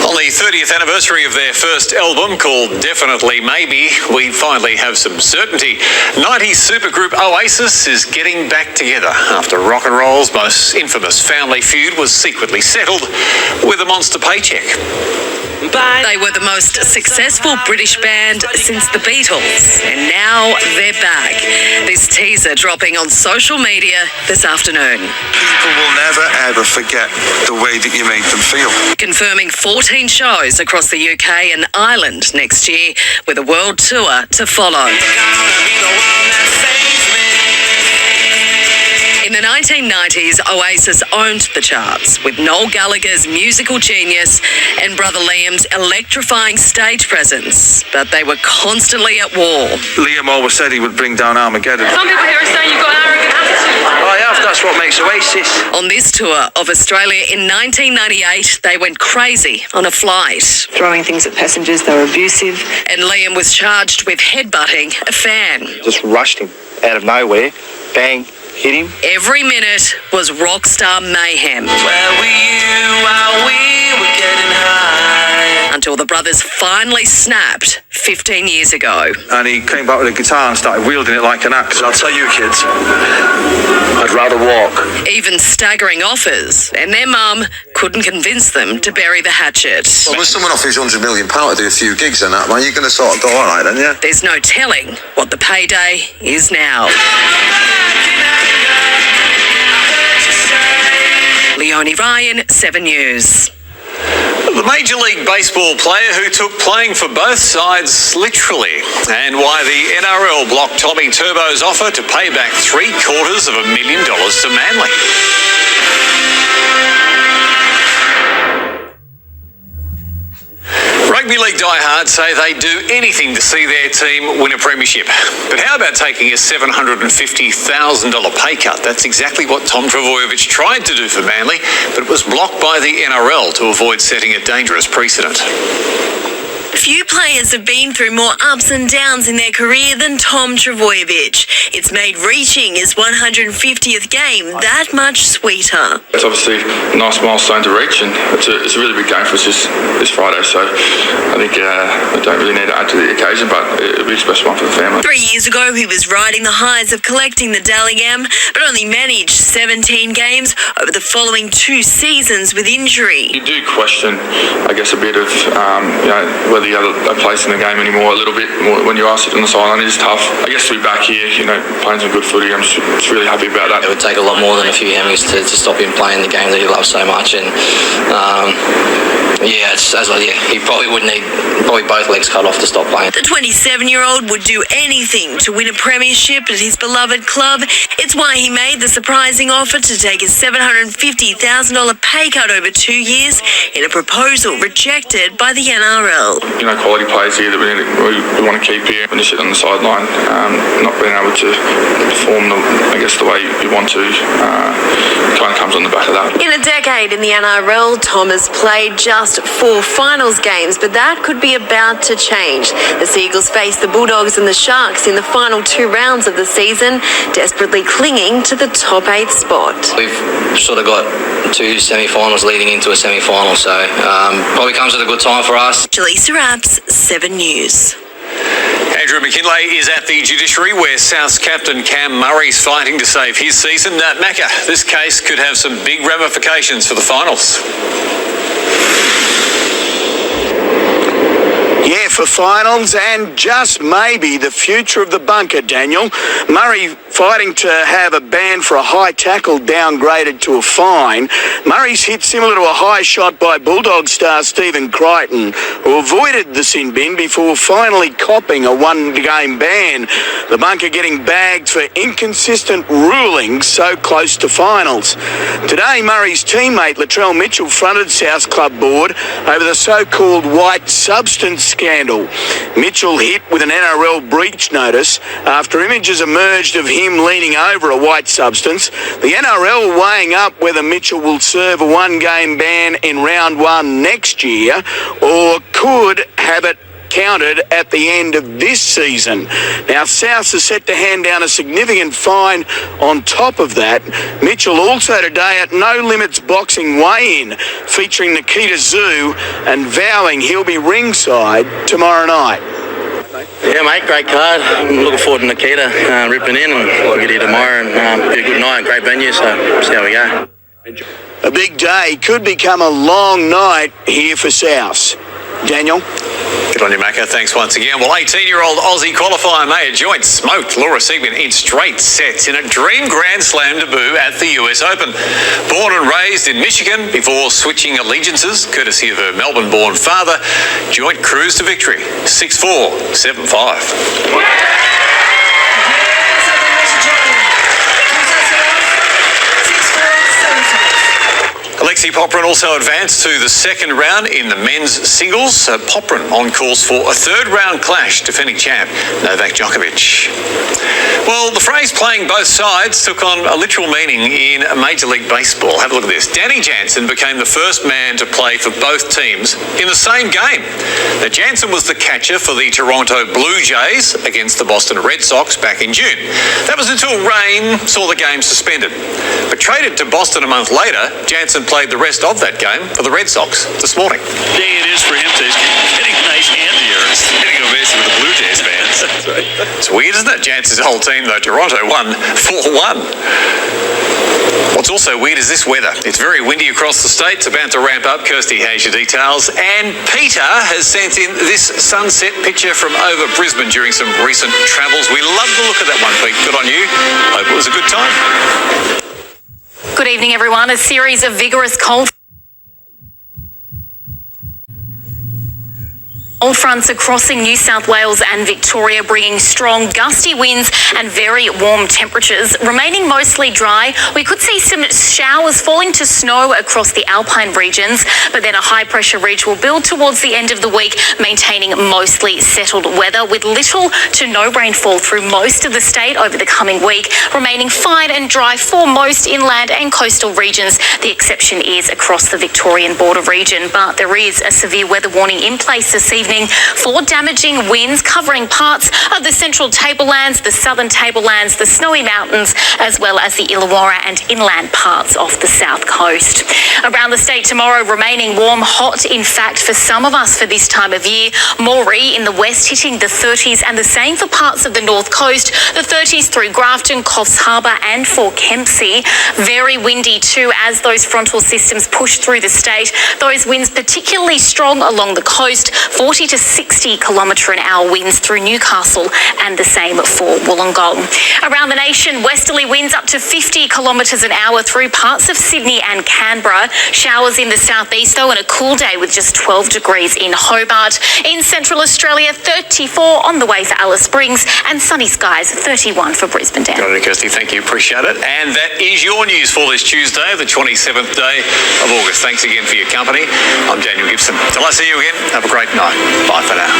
On the 30th anniversary of their first album, called Definitely Maybe, we finally have some certainty. 90s supergroup Oasis is getting back together after rock and roll's most infamous family feud was secretly settled with a monster paycheck. They were the most successful British band since the Beatles, and now they're back. This teaser dropping on social media this afternoon. People will never ever forget the way that you made them feel. Confirming 14 shows across the UK and Ireland next year, with a world tour to follow. In the 1990s, Oasis owned the charts with Noel Gallagher's musical genius and brother Liam's electrifying stage presence. But they were constantly at war. Liam always said he would bring down Armageddon. Some people here are saying you've got an arrogant attitude. I have, that's what makes Oasis. On this tour of Australia in 1998, they went crazy on a flight. Throwing things at passengers, they were abusive. And Liam was charged with headbutting a fan. Just rushed him out of nowhere. Bang. Hit him. Every minute was rock star mayhem. Where were you while we were getting high? Until the brothers finally snapped 15 years ago. And he came back with a guitar and started wielding it like an axe. I'll tell you kids, I'd rather walk. Even staggering offers, and their mum couldn't convince them to bury the hatchet. Well, when someone offers £100 million to do a few gigs and that, man, you're going to sort of go, all right then, yeah? There's no telling what the payday is now. Leonie Ryan, 7 News. The Major League Baseball player who took playing for both sides literally, and why the NRL blocked Tommy Turbo's offer to pay back $750,000 to Manly. Rugby League diehards say they do anything to see their team win a premiership. But how about taking a $750,000 pay cut? That's exactly what Tom Trbojevic tried to do for Manly, but it was blocked by the NRL to avoid setting a dangerous precedent. Few players have been through more ups and downs in their career than Tom Trbojevic. It's made reaching his 150th game that much sweeter. It's obviously a nice milestone to reach, and it's a really big game for us this Friday, so I think we don't really need to add to the occasion, but it'll be a special one for the family. 3 years ago, he was riding the highs of collecting the Dally M, but only managed 17 games over the following 2 seasons with injury. You do question, I guess, a bit of whether whether you have a place in the game anymore a little bit more when you are sitting on the sideline. It is tough. I guess to be back here, playing some good footy, I'm just really happy about that. It would take a lot more than a few hammers to stop him playing the game that he loves so much, and he probably would need both legs cut off to stop playing. The 27-year-old would do anything to win a premiership at his beloved club. It's why he made the surprising offer to take a $750,000 pay cut over 2 years in a proposal rejected by the NRL. Quality players here that we want to keep here. When you sit on the sideline, not being able to perform the way you want to, kind of comes on the back of that. In a decade in the NRL, Tom has played just 4 finals games, but that could be about to change. The Seagulls face the Bulldogs and the Sharks in the final 2 rounds of the season, desperately clinging to the top 8 spot. We've sort of got 2 semi-finals leading into a semi-final, so probably comes at a good time for us. Jaleesa Apps, 7 News. Andrew McKinlay is at the judiciary where South's captain Cam Murray's fighting to save his season. Macca, this case could have some big ramifications for the finals. Yeah, for finals and just maybe the future of the bunker, Daniel. Murray fighting to have a ban for a high tackle downgraded to a fine. Murray's hit similar to a high shot by Bulldog star Stephen Crichton, who avoided the sin bin before finally copping a 1-game ban. The bunker getting bagged for inconsistent rulings so close to finals. Today, Murray's teammate Latrell Mitchell fronted South's club board over the so-called white substance scandal. Mitchell hit with an NRL breach notice after images emerged of him leaning over a white substance. The NRL weighing up whether Mitchell will serve a 1-game ban in round 1 next year or could have it counted at the end of this season. Now, Souths are set to hand down a significant fine on top of that. Mitchell also today at No Limits boxing weigh-in featuring Nikita Zoo and vowing he'll be ringside tomorrow night. Yeah, mate, great card. I'm looking forward to Nikita ripping in, and we'll get here tomorrow and be a good night, great venue, so see how we go. A big day could become a long night here for Souths. Daniel? Good on you, Macca. Thanks once again. Well, 18-year-old Aussie qualifier Maya Joint smoked Laura Siegman in straight sets in a dream Grand Slam debut at the US Open. Born and raised in Michigan before switching allegiances, courtesy of her Melbourne-born father, Joint cruised to victory. 6-4, 7-5. Alexei Poprin also advanced to the second round in the men's singles. Poprin on course for a third-round clash, defending champ Novak Djokovic. Well, the phrase playing both sides took on a literal meaning in Major League Baseball. Have a look at this. Danny Jansen became the first man to play for both teams in the same game. Now, Jansen was the catcher for the Toronto Blue Jays against the Boston Red Sox back in June. That was until rain saw the game suspended. But traded to Boston a month later, Jansen played the rest of that game for the Red Sox this morning. Day it is for him to getting a nice hand here, hitting a base with the Blue Jays fans. It's weird, isn't it? Jansen's whole team, though, Toronto won 4-1. What's also weird is this weather. It's very windy across the state. It's about to ramp up. Kirstie has your details. And Peter has sent in this sunset picture from over Brisbane during some recent travels. We love the look of that one, Pete. Good on you. Hope it was a good time. Good evening, everyone. A series of vigorous cold fronts are crossing New South Wales and Victoria, bringing strong gusty winds and very warm temperatures. Remaining mostly dry, we could see some showers falling to snow across the alpine regions, but then a high pressure ridge will build towards the end of the week, maintaining mostly settled weather with little to no rainfall through most of the state over the coming week, remaining fine and dry for most inland and coastal regions. The exception is across the Victorian border region, but there is a severe weather warning in place this evening for damaging winds covering parts of the central tablelands, the southern tablelands, the Snowy Mountains, as well as the Illawarra and inland parts of the south coast. Around the state tomorrow, remaining warm, hot, in fact, for some of us for this time of year. Moree in the west hitting the 30s, and the same for parts of the north coast, the 30s through Grafton, Coffs Harbour and for Kempsey. Very windy too as those frontal systems push through the state. Those winds particularly strong along the coast, 40 40 to 60 km/h winds through Newcastle, and the same for Wollongong. Around the nation, westerly winds up to 50 km/h through parts of Sydney and Canberra. Showers in the southeast though, and a cool day with just 12 degrees in Hobart. In Central Australia, 34 on the way for Alice Springs, and sunny skies, 31 for Brisbane. Dan. Got it, Kirstie. Thank you. Appreciate it. And that is your news for this Tuesday, the 27th day of August. Thanks again for your company. I'm Daniel Gibson. Till I see you again, have a great night. Bye for now.